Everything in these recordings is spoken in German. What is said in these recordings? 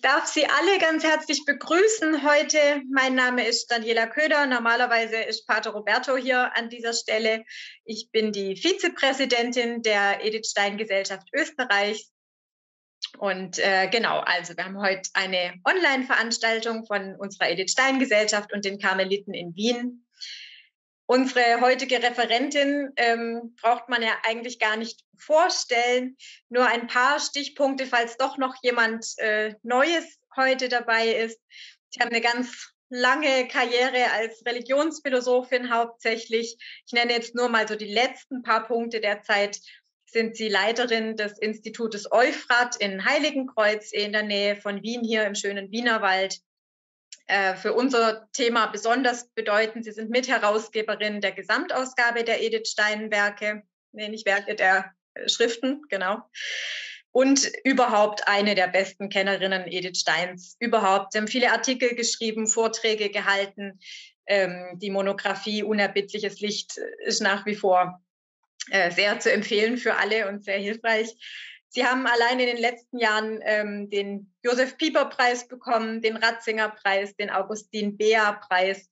darf Sie alle ganz herzlich begrüßen heute. Mein Name ist Daniela Köder. Normalerweise ist Pater Roberto hier an dieser Stelle. Ich bin die Vizepräsidentin der Edith Stein Gesellschaft Österreichs. Und genau, also wir haben heute eine Online-Veranstaltung von unserer Edith Stein Gesellschaft und den Karmeliten in Wien. Unsere heutige Referentin braucht man ja eigentlich gar nicht vorstellen. Nur ein paar Stichpunkte, falls doch noch jemand Neues heute dabei ist. Sie haben eine ganz lange Karriere als Religionsphilosophin hauptsächlich. Ich nenne jetzt nur mal so die letzten paar Punkte. Derzeit sind Sie Leiterin des Institutes Euphrat in Heiligenkreuz in der Nähe von Wien, hier im schönen Wienerwald. Für unser Thema besonders bedeutend. Sie sind Mitherausgeberin der Gesamtausgabe der Edith Stein Werke, nicht Werke, der Schriften, genau. Und überhaupt eine der besten Kennerinnen Edith Steins überhaupt. Sie haben viele Artikel geschrieben, Vorträge gehalten. Die Monographie Unerbittliches Licht ist nach wie vor sehr zu empfehlen für alle und sehr hilfreich. Sie haben allein in den letzten Jahren den Josef-Pieper-Preis bekommen, den Ratzinger-Preis, den Augustin-Bea-Preis,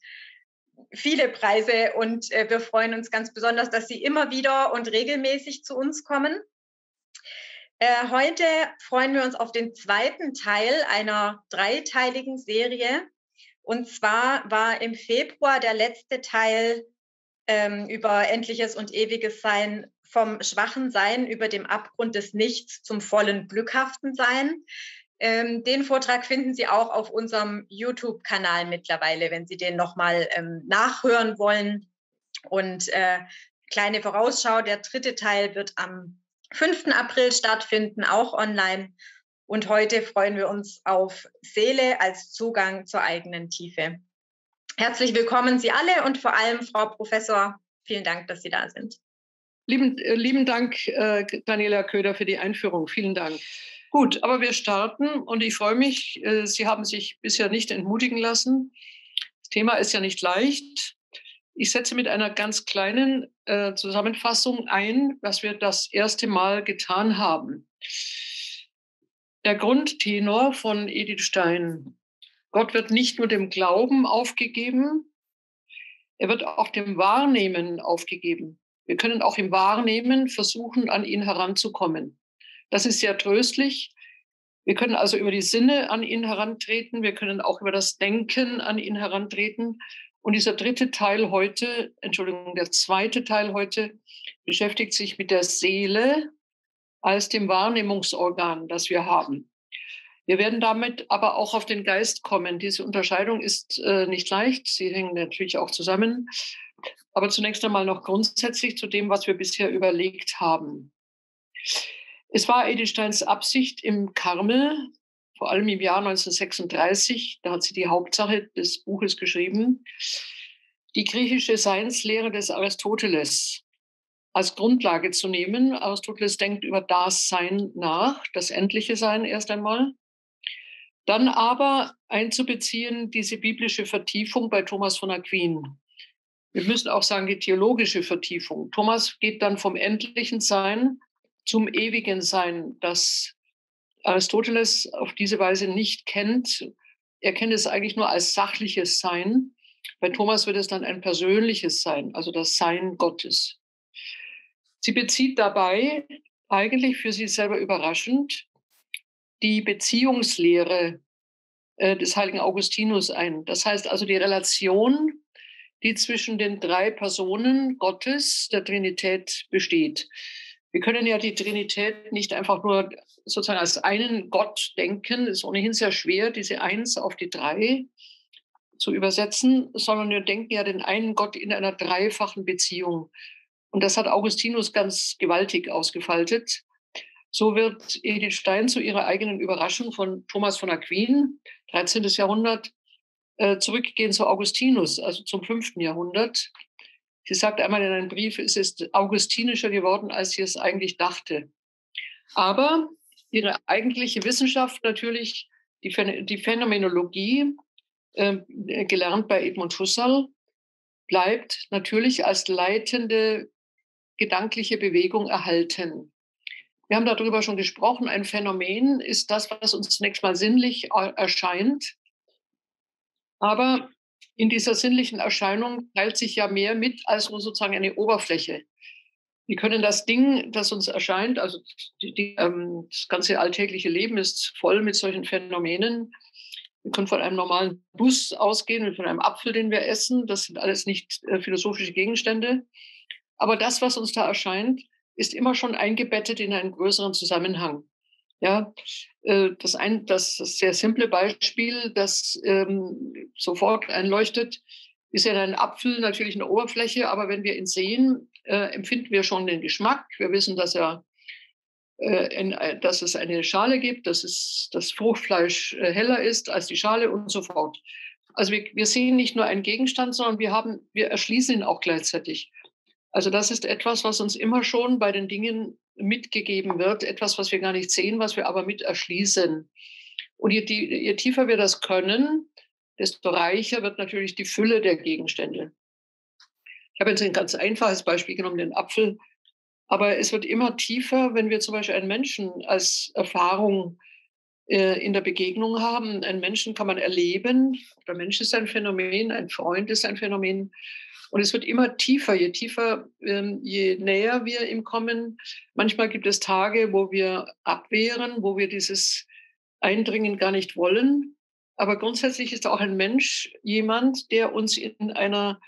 viele Preise. Und wir freuen uns ganz besonders, dass Sie immer wieder und regelmäßig zu uns kommen. Heute freuen wir uns auf den zweiten Teil einer dreiteiligen Serie. Und zwar war im Februar der letzte Teil über endliches und ewiges Sein, vom schwachen Sein über dem Abgrund des Nichts zum vollen glückhaften Sein. Den Vortrag finden Sie auch auf unserem YouTube-Kanal mittlerweile, wenn Sie den nochmal nachhören wollen. Und kleine Vorausschau, der dritte Teil wird am 5. April stattfinden, auch online. Und heute freuen wir uns auf Seele als Zugang zur eigenen Tiefe. Herzlich willkommen Sie alle und vor allem Frau Professor, vielen Dank, dass Sie da sind. Lieben Dank, Daniela Köder, für die Einführung. Vielen Dank. Gut, aber wir starten und ich freue mich, Sie haben sich bisher nicht entmutigen lassen. Das Thema ist ja nicht leicht. Ich setze mit einer ganz kleinen Zusammenfassung ein, was wir das erste Mal getan haben. Der Grundtenor von Edith Stein: Gott wird nicht nur dem Glauben aufgegeben, er wird auch dem Wahrnehmen aufgegeben. Wir können auch im Wahrnehmen versuchen, an ihn heranzukommen. Das ist sehr tröstlich. Wir können also über die Sinne an ihn herantreten. Wir können auch über das Denken an ihn herantreten. Und dieser dritte Teil heute, der zweite Teil heute, beschäftigt sich mit der Seele als dem Wahrnehmungsorgan, das wir haben. Wir werden damit aber auch auf den Geist kommen. Diese Unterscheidung ist nicht leicht. Sie hängen natürlich auch zusammen. Aber zunächst einmal noch grundsätzlich zu dem, was wir bisher überlegt haben. Es war Edith Steins Absicht im Karmel, vor allem im Jahr 1936, da hat sie die Hauptsache des Buches geschrieben, die griechische Seinslehre des Aristoteles als Grundlage zu nehmen. Aristoteles denkt über das Sein nach, das endliche Sein erst einmal. Dann aber einzubeziehen diese biblische Vertiefung bei Thomas von Aquin. Wir müssen auch sagen, die theologische Vertiefung. Thomas geht dann vom endlichen Sein zum ewigen Sein, das Aristoteles auf diese Weise nicht kennt. Er kennt es eigentlich nur als sachliches Sein. Bei Thomas wird es dann ein persönliches Sein, also das Sein Gottes. Sie bezieht dabei, eigentlich für sie selber überraschend, die Beziehungslehre des heiligen Augustinus ein. Das heißt also die Relation, die zwischen den drei Personen Gottes, der Trinität, besteht. Wir können ja die Trinität nicht einfach nur sozusagen als einen Gott denken. Es ist ohnehin sehr schwer, diese Eins auf die Drei zu übersetzen, sondern wir denken ja den einen Gott in einer dreifachen Beziehung. Und das hat Augustinus ganz gewaltig ausgefaltet. So wird Edith Stein zu ihrer eigenen Überraschung von Thomas von Aquin, 13. Jahrhundert, zurückgehen zu Augustinus, also zum 5. Jahrhundert. Sie sagt einmal in einem Brief, es ist augustinischer geworden, als sie es eigentlich dachte. Aber ihre eigentliche Wissenschaft natürlich, die Phänomenologie, gelernt bei Edmund Husserl, bleibt natürlich als leitende gedankliche Bewegung erhalten. Wir haben darüber schon gesprochen. Ein Phänomen ist das, was uns zunächst mal sinnlich erscheint. Aber in dieser sinnlichen Erscheinung teilt sich ja mehr mit als nur sozusagen eine Oberfläche. Wir können das Ding, das uns erscheint, also das ganze alltägliche Leben ist voll mit solchen Phänomenen. Wir können von einem normalen Bus ausgehen, von einem Apfel, den wir essen. Das sind alles nicht philosophische Gegenstände. Aber das, was uns da erscheint, ist immer schon eingebettet in einen größeren Zusammenhang. Ja, das sehr simple Beispiel, das sofort einleuchtet, ist ja ein Apfel natürlich eine Oberfläche, aber wenn wir ihn sehen, empfinden wir schon den Geschmack. Wir wissen, dass es eine Schale gibt, dass das Fruchtfleisch heller ist als die Schale und so fort. Also wir sehen nicht nur einen Gegenstand, sondern wir erschließen ihn auch gleichzeitig. Also das ist etwas, was uns immer schon bei den Dingen mitgegeben wird, etwas, was wir gar nicht sehen, was wir aber mit erschließen. Und je tiefer wir das können, desto reicher wird natürlich die Fülle der Gegenstände. Ich habe jetzt ein ganz einfaches Beispiel genommen, den Apfel. Aber es wird immer tiefer, wenn wir zum Beispiel einen Menschen als Erfahrung in der Begegnung haben. Einen Menschen kann man erleben. Der Mensch ist ein Phänomen, ein Freund ist ein Phänomen. Und es wird immer tiefer, je näher wir ihm kommen. Manchmal gibt es Tage, wo wir abwehren, wo wir dieses Eindringen gar nicht wollen. Aber grundsätzlich ist auch ein Mensch jemand, der uns in einer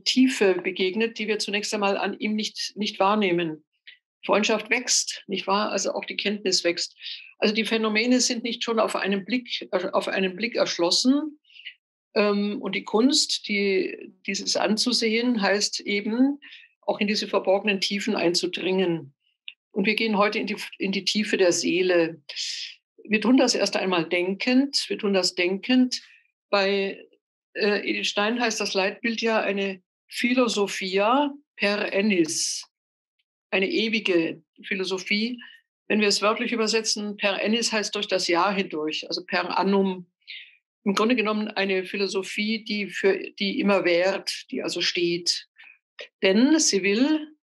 Tiefe begegnet, die wir zunächst einmal an ihm nicht wahrnehmen. Freundschaft wächst, nicht wahr? Also auch die Kenntnis wächst. Also die Phänomene sind nicht schon auf einen Blick erschlossen. Und die Kunst, dieses anzusehen, heißt eben, auch in diese verborgenen Tiefen einzudringen. Und wir gehen heute in die Tiefe der Seele. Wir tun das erst einmal denkend. Wir tun das denkend. Bei Edith Stein heißt das Leitbild ja eine Philosophia per ennis, eine ewige Philosophie. Wenn wir es wörtlich übersetzen, per ennis heißt durch das Jahr hindurch, also per annum. Im Grunde genommen eine Philosophie, die immer währt, die also steht. Denn sie will,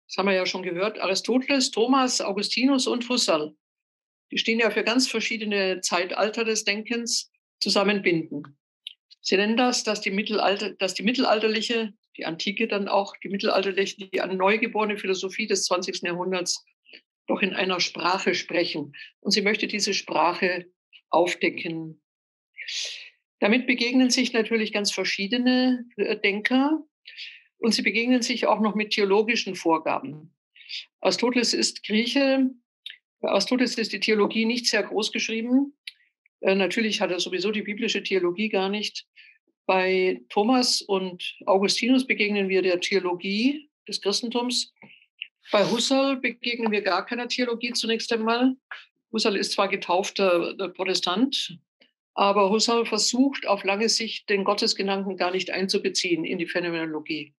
das haben wir ja schon gehört, Aristoteles, Thomas, Augustinus und Husserl, die stehen ja für ganz verschiedene Zeitalter des Denkens, zusammenbinden. Sie nennen das, dass die mittelalterliche, die Antike dann auch, die mittelalterliche, die neugeborene Philosophie des 20. Jahrhunderts doch in einer Sprache sprechen. Und sie möchte diese Sprache aufdecken. Damit begegnen sich natürlich ganz verschiedene Denker und sie begegnen sich auch noch mit theologischen Vorgaben. Aristoteles ist Grieche. Bei Aristoteles ist die Theologie nicht sehr groß geschrieben. Natürlich hat er sowieso die biblische Theologie gar nicht. Bei Thomas und Augustinus begegnen wir der Theologie des Christentums. Bei Husserl begegnen wir gar keiner Theologie zunächst einmal. Husserl ist zwar getaufter Protestant, aber Husserl versucht auf lange Sicht den Gottesgedanken gar nicht einzubeziehen in die Phänomenologie.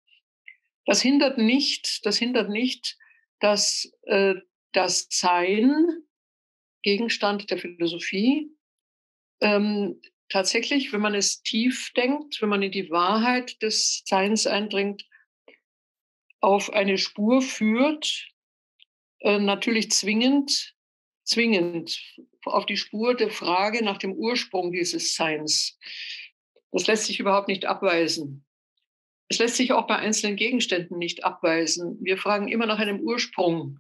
Das hindert nicht, dass das Sein, Gegenstand der Philosophie, tatsächlich, wenn man es tief denkt, wenn man in die Wahrheit des Seins eindringt, auf eine Spur führt, natürlich zwingend auf die Spur der Frage nach dem Ursprung dieses Seins. Das lässt sich überhaupt nicht abweisen. Es lässt sich auch bei einzelnen Gegenständen nicht abweisen. Wir fragen immer nach einem Ursprung.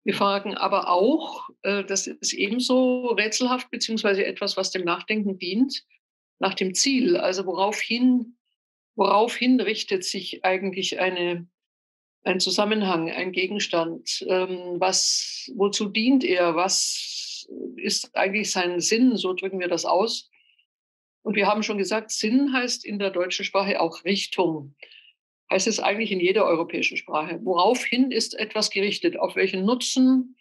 Wir fragen aber auch, das ist ebenso rätselhaft, beziehungsweise etwas, was dem Nachdenken dient, nach dem Ziel. Also woraufhin richtet sich eigentlich ein Zusammenhang, ein Gegenstand? Wozu dient er? Was ist eigentlich sein Sinn? So drücken wir das aus. Und wir haben schon gesagt, Sinn heißt in der deutschen Sprache auch Richtung. Heißt es eigentlich in jeder europäischen Sprache. Woraufhin ist etwas gerichtet? Auf welchen Nutzen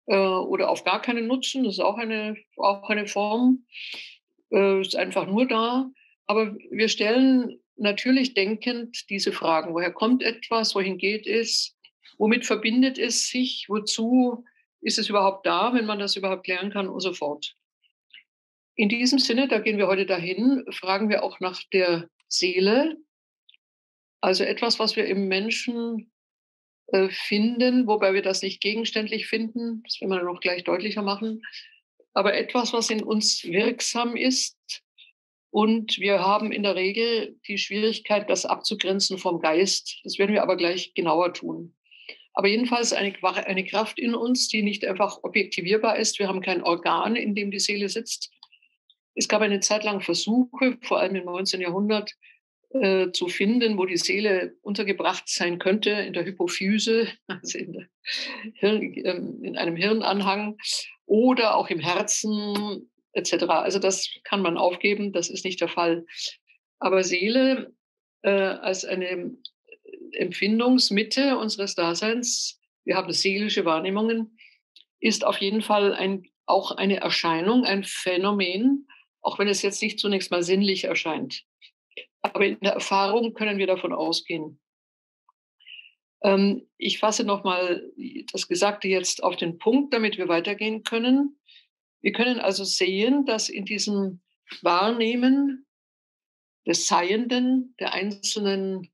oder auf gar keinen Nutzen? Das ist auch eine Form. Ist einfach nur da. Aber wir stellen natürlich denkend diese Fragen. Woher kommt etwas? Wohin geht es? Womit verbindet es sich? Wozu ist es überhaupt da, wenn man das überhaupt klären kann und so fort? In diesem Sinne, da gehen wir heute dahin, fragen wir auch nach der Seele. Also etwas, was wir im Menschen finden, wobei wir das nicht gegenständlich finden, das werden wir noch gleich deutlicher machen, aber etwas, was in uns wirksam ist. Und wir haben in der Regel die Schwierigkeit, das abzugrenzen vom Geist. Das werden wir aber gleich genauer tun. Aber jedenfalls eine Kraft in uns, die nicht einfach objektivierbar ist. Wir haben kein Organ, in dem die Seele sitzt. Es gab eine Zeit lang Versuche, vor allem im 19. Jahrhundert, zu finden, wo die Seele untergebracht sein könnte, in der Hypophyse, also in einem Hirnanhang oder auch im Herzen etc. Also das kann man aufgeben, das ist nicht der Fall. Aber Seele als eine Empfindungsmitte unseres Daseins, wir haben seelische Wahrnehmungen, ist auf jeden Fall auch eine Erscheinung, ein Phänomen, auch wenn es jetzt nicht zunächst mal sinnlich erscheint. Aber in der Erfahrung können wir davon ausgehen. Ich fasse nochmal das Gesagte jetzt auf den Punkt, damit wir weitergehen können. Wir können also sehen, dass in diesem Wahrnehmen des Seienden, der einzelnen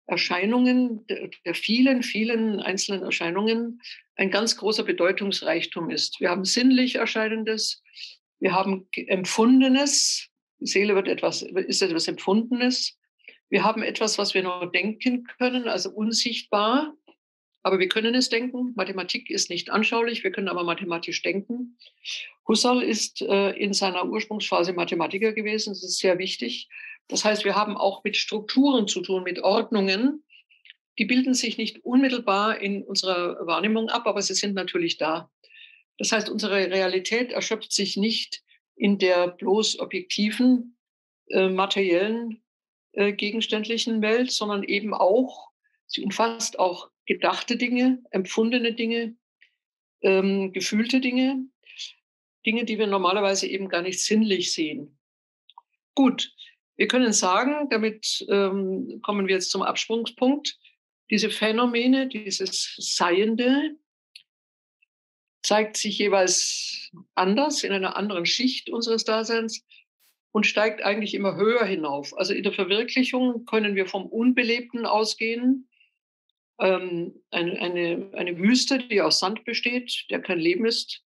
Erscheinungen, der vielen, vielen einzelnen Erscheinungen, ein ganz großer Bedeutungsreichtum ist. Wir haben sinnlich Erscheinendes, wir haben Empfundenes, die Seele ist etwas Empfundenes. Wir haben etwas, was wir noch denken können, also unsichtbar, aber wir können es denken. Mathematik ist nicht anschaulich, wir können aber mathematisch denken. Husserl ist in seiner Ursprungsphase Mathematiker gewesen, das ist sehr wichtig. Das heißt, wir haben auch mit Strukturen zu tun, mit Ordnungen. Die bilden sich nicht unmittelbar in unserer Wahrnehmung ab, aber sie sind natürlich da. Das heißt, unsere Realität erschöpft sich nicht in der bloß objektiven, materiellen, gegenständlichen Welt, sondern eben auch, sie umfasst auch gedachte Dinge, empfundene Dinge, gefühlte Dinge, Dinge, die wir normalerweise eben gar nicht sinnlich sehen. Gut, wir können sagen, damit kommen wir jetzt zum Absprungspunkt, diese Phänomene, dieses Seiende, zeigt sich jeweils anders, in einer anderen Schicht unseres Daseins und steigt eigentlich immer höher hinauf. Also in der Verwirklichung können wir vom Unbelebten ausgehen. Eine Wüste, die aus Sand besteht, der kein Leben ist.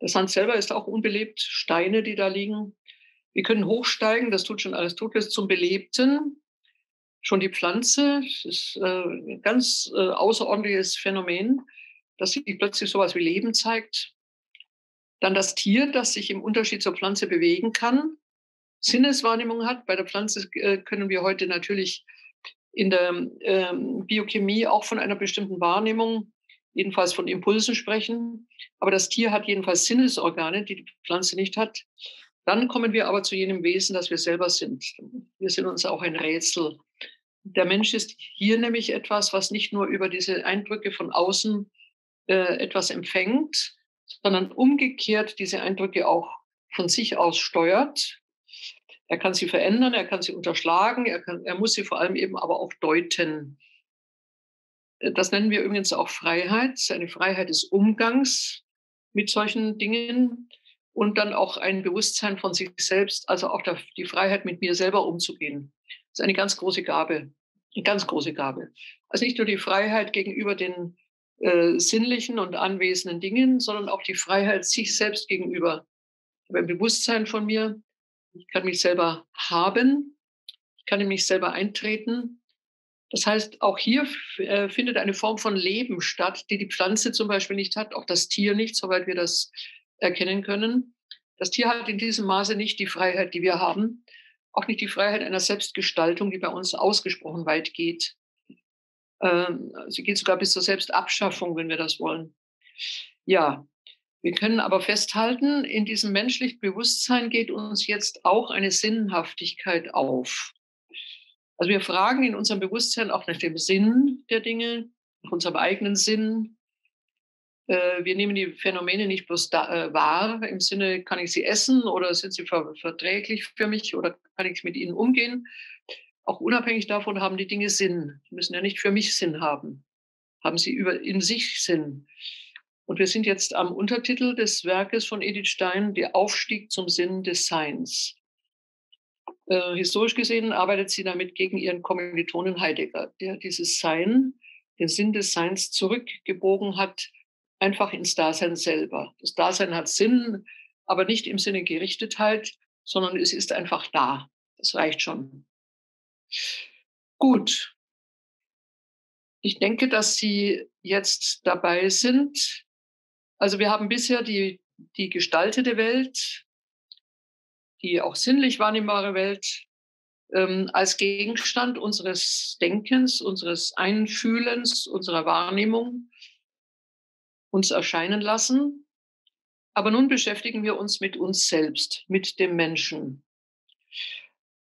Der Sand selber ist auch unbelebt, Steine, die da liegen. Wir können hochsteigen, das tut schon Aristoteles, zum Belebten. Schon die Pflanze ist ein ganz außerordentliches Phänomen, dass sie plötzlich sowas wie Leben zeigt. Dann das Tier, das sich im Unterschied zur Pflanze bewegen kann, Sinneswahrnehmung hat. Bei der Pflanze können wir heute natürlich in der Biochemie auch von einer bestimmten Wahrnehmung, jedenfalls von Impulsen sprechen. Aber das Tier hat jedenfalls Sinnesorgane, die die Pflanze nicht hat. Dann kommen wir aber zu jenem Wesen, das wir selber sind. Wir sind uns auch ein Rätsel. Der Mensch ist hier nämlich etwas, was nicht nur über diese Eindrücke von außen etwas empfängt, sondern umgekehrt diese Eindrücke auch von sich aus steuert. Er kann sie verändern, er kann sie unterschlagen, er muss sie vor allem eben aber auch deuten. Das nennen wir übrigens auch Freiheit, eine Freiheit des Umgangs mit solchen Dingen und dann auch ein Bewusstsein von sich selbst, also auch die Freiheit, mit mir selber umzugehen. Das ist eine ganz große Gabe, eine ganz große Gabe. Also nicht nur die Freiheit gegenüber den sinnlichen und anwesenden Dingen, sondern auch die Freiheit sich selbst gegenüber. Ich habe ein Bewusstsein von mir, ich kann mich selber haben, ich kann in mich selber eintreten. Das heißt, auch hier findet eine Form von Leben statt, die die Pflanze zum Beispiel nicht hat, auch das Tier nicht, soweit wir das erkennen können. Das Tier hat in diesem Maße nicht die Freiheit, die wir haben, auch nicht die Freiheit einer Selbstgestaltung, die bei uns ausgesprochen weit geht. Sie geht sogar bis zur Selbstabschaffung, wenn wir das wollen. Ja, wir können aber festhalten, in diesem menschlichen Bewusstsein geht uns jetzt auch eine Sinnhaftigkeit auf. Also wir fragen in unserem Bewusstsein auch nach dem Sinn der Dinge, nach unserem eigenen Sinn. Wir nehmen die Phänomene nicht bloß wahr, im Sinne, kann ich sie essen oder sind sie verträglich für mich oder kann ich mit ihnen umgehen? Auch unabhängig davon haben die Dinge Sinn. Die müssen ja nicht für mich Sinn haben. Haben sie in sich Sinn. Und wir sind jetzt am Untertitel des Werkes von Edith Stein, der Aufstieg zum Sinn des Seins. Historisch gesehen arbeitet sie damit gegen ihren Kommilitonen Heidegger, der dieses Sein den Sinn des Seins zurückgebogen hat, einfach ins Dasein selber. Das Dasein hat Sinn, aber nicht im Sinne Gerichtetheit, sondern es ist einfach da. Das reicht schon. Gut. Ich denke, dass Sie jetzt dabei sind. Also wir haben bisher die gestaltete Welt, die auch sinnlich wahrnehmbare Welt, als Gegenstand unseres Denkens, unseres Einfühlens, unserer Wahrnehmung uns erscheinen lassen. Aber nun beschäftigen wir uns mit uns selbst, mit dem Menschen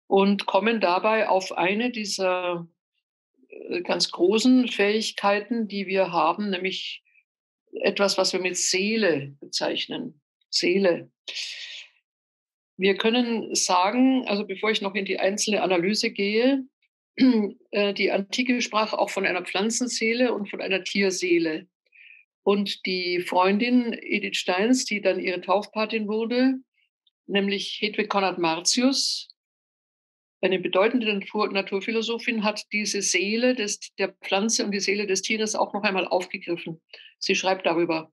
und kommen dabei auf eine dieser ganz großen Fähigkeiten, die wir haben, nämlich etwas, was wir mit Seele bezeichnen. Seele. Wir können sagen, also bevor ich noch in die einzelne Analyse gehe, die Antike sprach auch von einer Pflanzenseele und von einer Tierseele. Und die Freundin Edith Steins, die dann ihre Taufpatin wurde, nämlich Hedwig Conrad-Martius, eine bedeutende Naturphilosophin, hat diese Seele der Pflanze und die Seele des Tieres auch noch einmal aufgegriffen. Sie schreibt darüber.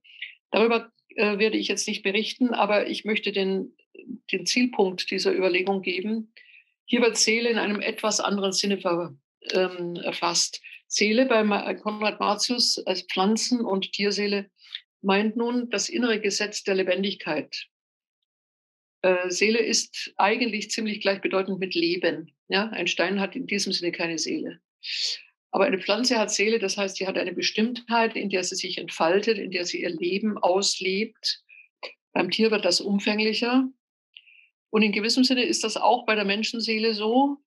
Darüber werde ich jetzt nicht berichten, aber ich möchte den Zielpunkt dieser Überlegung geben. Hier wird Seele in einem etwas anderen Sinne erfasst. Seele bei Konrad Martius als Pflanzen- und Tierseele meint nun das innere Gesetz der Lebendigkeit. Seele ist eigentlich ziemlich gleichbedeutend mit Leben. Ja? Ein Stein hat in diesem Sinne keine Seele. Aber eine Pflanze hat Seele, das heißt, sie hat eine Bestimmtheit, in der sie sich entfaltet, in der sie ihr Leben auslebt. Beim Tier wird das umfänglicher. Und in gewissem Sinne ist das auch bei der Menschenseele so.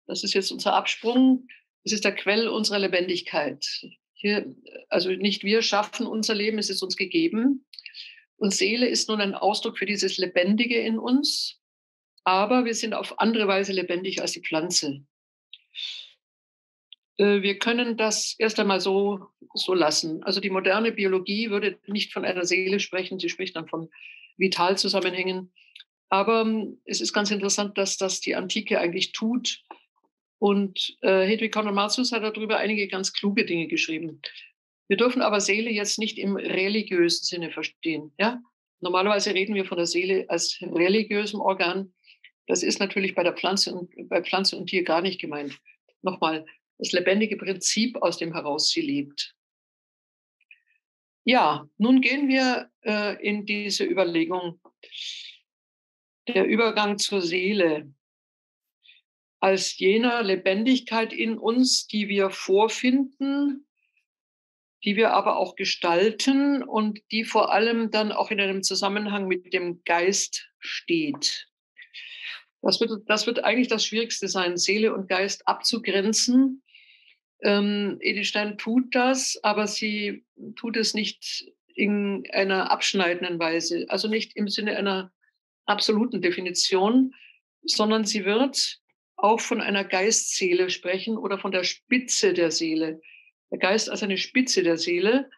Das ist jetzt unser Absprung. Es ist der Quell unserer Lebendigkeit. Hier, also nicht wir schaffen unser Leben, es ist uns gegeben. Und Seele ist nun ein Ausdruck für dieses Lebendige in uns. Aber wir sind auf andere Weise lebendig als die Pflanze. Wir können das erst einmal so lassen. Also die moderne Biologie würde nicht von einer Seele sprechen, sie spricht dann von Vitalzusammenhängen. Aber es ist ganz interessant, dass das die Antike eigentlich tut. Und Hedwig Conrad-Martius hat darüber einige ganz kluge Dinge geschrieben. Wir dürfen aber Seele jetzt nicht im religiösen Sinne verstehen. Ja? Normalerweise reden wir von der Seele als religiösem Organ. Das ist natürlich bei Pflanze und Tier gar nicht gemeint. Nochmal, das lebendige Prinzip, aus dem heraus sie lebt. Ja, nun gehen wir in diese Überlegung. Der Übergang zur Seele als jener Lebendigkeit in uns, die wir vorfinden, die wir aber auch gestalten und die vor allem dann auch in einem Zusammenhang mit dem Geist steht. Das wird eigentlich das Schwierigste sein, Seele und Geist abzugrenzen. Edith Stein tut das, aber sie tut es nicht in einer abschneidenden Weise, also nicht im Sinne einer absoluten Definition, sondern sie wird auch von einer Geistseele sprechen oder von der Spitze der Seele. Der Geist als eine Spitze der Seele.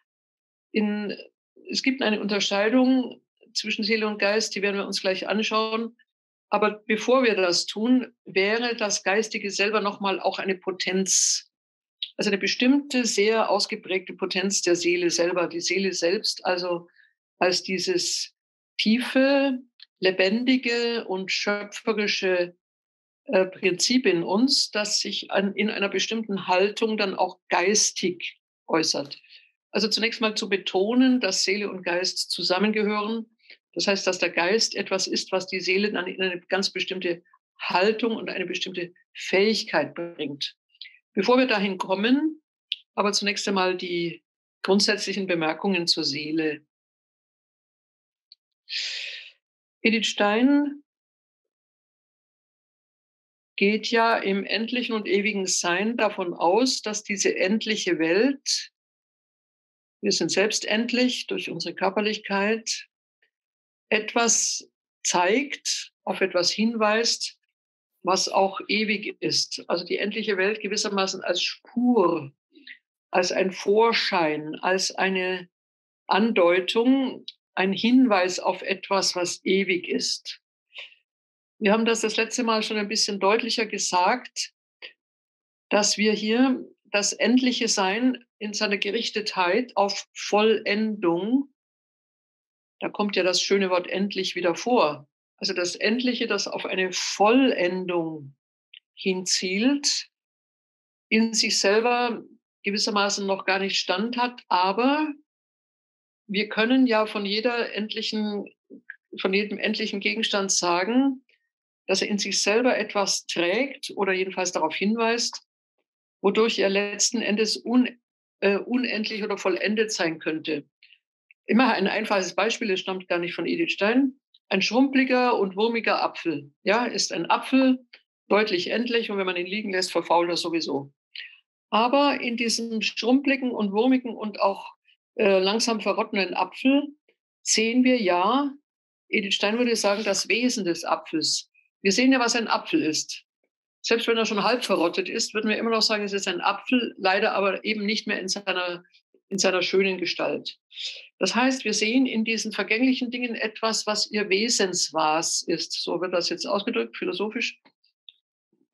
Es gibt eine Unterscheidung zwischen Seele und Geist, die werden wir uns gleich anschauen. Aber bevor wir das tun, wäre das Geistige selber nochmal auch eine Potenz. Also eine bestimmte, sehr ausgeprägte Potenz der Seele selber. Die Seele selbst also als dieses tiefe, lebendige und schöpferische Prinzip in uns, das sich in einer bestimmten Haltung dann auch geistig äußert. Also zunächst mal zu betonen, dass Seele und Geist zusammengehören. Das heißt, dass der Geist etwas ist, was die Seele dann in eine ganz bestimmte Haltung und eine bestimmte Fähigkeit bringt. Bevor wir dahin kommen, aber zunächst einmal die grundsätzlichen Bemerkungen zur Seele. Edith Stein geht ja im endlichen und ewigen Sein davon aus, dass diese endliche Welt, wir sind selbst endlich durch unsere Körperlichkeit, etwas zeigt, auf etwas hinweist, was auch ewig ist. Also die endliche Welt gewissermaßen als Spur, als ein Vorschein, als eine Andeutung, ein Hinweis auf etwas, was ewig ist. Wir haben das letzte Mal schon ein bisschen deutlicher gesagt, dass wir hier das endliche Sein in seiner Gerichtetheit auf Vollendung, da kommt ja das schöne Wort endlich wieder vor. Also das Endliche, das auf eine Vollendung hinzielt, in sich selber gewissermaßen noch gar nicht stand hat, aber wir können ja von jedem endlichen Gegenstand sagen, dass er in sich selber etwas trägt oder jedenfalls darauf hinweist, wodurch er letzten Endes unendlich oder vollendet sein könnte. Immer ein einfaches Beispiel, es stammt gar nicht von Edith Stein. Ein schrumpeliger und wurmiger Apfel, ja, ist ein Apfel, deutlich endlich, und wenn man ihn liegen lässt, verfault er sowieso. Aber in diesem schrumpeligen und wurmigen und auch langsam verrottenden Apfel sehen wir ja, Edith Stein würde sagen, das Wesen des Apfels. Wir sehen ja, was ein Apfel ist. Selbst wenn er schon halb verrottet ist, würden wir immer noch sagen, es ist ein Apfel, leider aber eben nicht mehr in seiner schönen Gestalt. Das heißt, wir sehen in diesen vergänglichen Dingen etwas, was ihr Wesenswas ist. So wird das jetzt ausgedrückt, philosophisch.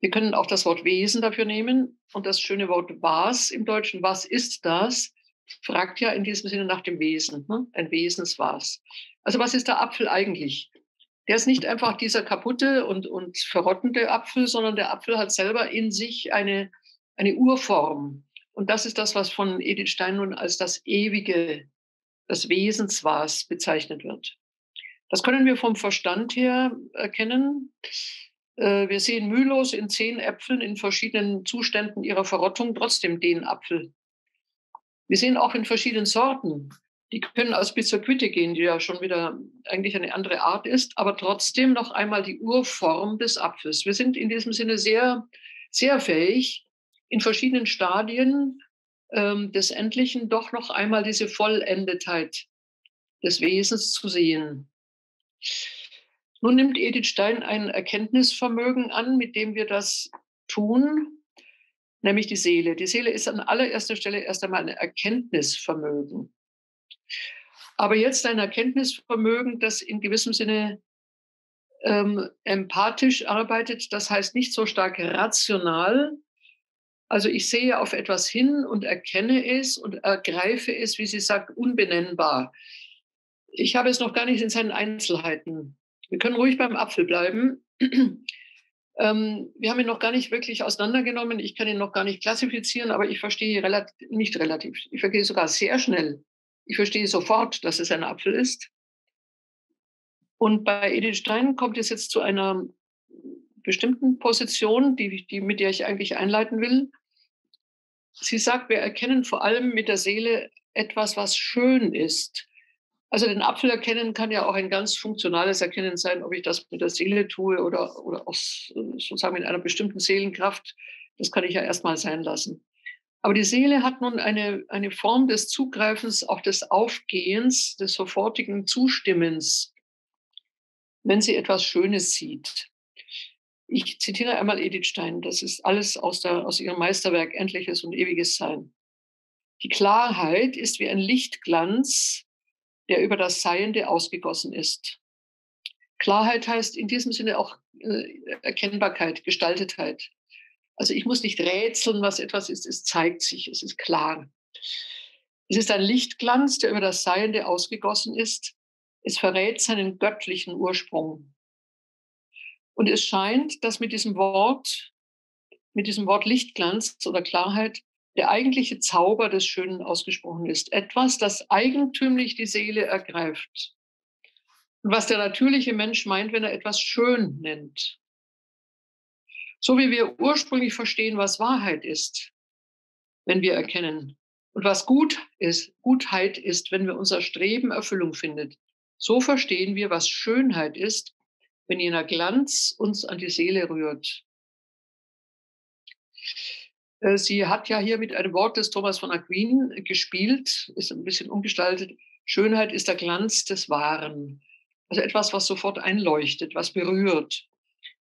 Wir können auch das Wort Wesen dafür nehmen und das schöne Wort was im Deutschen, was ist das, fragt ja in diesem Sinne nach dem Wesen, ne? Ein Wesenswas. Also was ist der Apfel eigentlich? Der ist nicht einfach dieser kaputte und verrottende Apfel, sondern der Apfel hat selber in sich eine Urform. Und das ist das, was von Edith Stein nun als das Ewige, das Wesenswas bezeichnet wird. Das können wir vom Verstand her erkennen. Wir sehen mühelos in 10 Äpfeln in verschiedenen Zuständen ihrer Verrottung trotzdem den Apfel. Wir sehen auch in verschiedenen Sorten. Die können aus Bitzer Quitte gehen, die ja schon wieder eigentlich eine andere Art ist, aber trotzdem noch einmal die Urform des Apfels. Wir sind in diesem Sinne sehr, sehr fähig, in verschiedenen Stadien des Endlichen doch noch einmal diese Vollendetheit des Wesens zu sehen. Nun nimmt Edith Stein ein Erkenntnisvermögen an, mit dem wir das tun, nämlich die Seele. Die Seele ist an allererster Stelle erst einmal ein Erkenntnisvermögen. Aber jetzt ein Erkenntnisvermögen, das in gewissem Sinne empathisch arbeitet, das heißt nicht so stark rational. Also ich sehe auf etwas hin und erkenne es und ergreife es, wie sie sagt, unbenennbar. Ich habe es noch gar nicht in seinen Einzelheiten. Wir können ruhig beim Apfel bleiben. Wir haben ihn noch gar nicht wirklich auseinandergenommen. Ich kann ihn noch gar nicht klassifizieren, aber ich verstehe ich verstehe sogar sehr schnell. Ich verstehe sofort, dass es ein Apfel ist. Und bei Edith Stein kommt es jetzt zu einer bestimmten Position, mit der ich eigentlich einleiten will. Sie sagt, wir erkennen vor allem mit der Seele etwas, was schön ist. Also den Apfel erkennen kann ja auch ein ganz funktionales Erkennen sein, ob ich das mit der Seele tue oder aus, sozusagen mit einer bestimmten Seelenkraft. Das kann ich ja erstmal sein lassen. Aber die Seele hat nun eine Form des Zugreifens, auch des Aufgehens, des sofortigen Zustimmens, wenn sie etwas Schönes sieht. Ich zitiere einmal Edith Stein, das ist alles aus ihrem Meisterwerk Endliches und Ewiges Sein. Die Klarheit ist wie ein Lichtglanz, der über das Seiende ausgegossen ist. Klarheit heißt in diesem Sinne auch Erkennbarkeit, Gestaltetheit. Also ich muss nicht rätseln, was etwas ist, es zeigt sich, es ist klar. Es ist ein Lichtglanz, der über das Seiende ausgegossen ist. Es verrät seinen göttlichen Ursprung. Und es scheint, dass mit diesem Wort Lichtglanz oder Klarheit der eigentliche Zauber des Schönen ausgesprochen ist. Etwas, das eigentümlich die Seele ergreift. Und was der natürliche Mensch meint, wenn er etwas schön nennt. So wie wir ursprünglich verstehen, was Wahrheit ist, wenn wir erkennen. Und was Gutheit ist, wenn wir unser Streben Erfüllung findet. So verstehen wir, was Schönheit ist, wenn jener Glanz uns an die Seele rührt. Sie hat ja hier mit einem Wort des Thomas von Aquin gespielt, ist ein bisschen umgestaltet. Schönheit ist der Glanz des Wahren. Also etwas, was sofort einleuchtet, was berührt.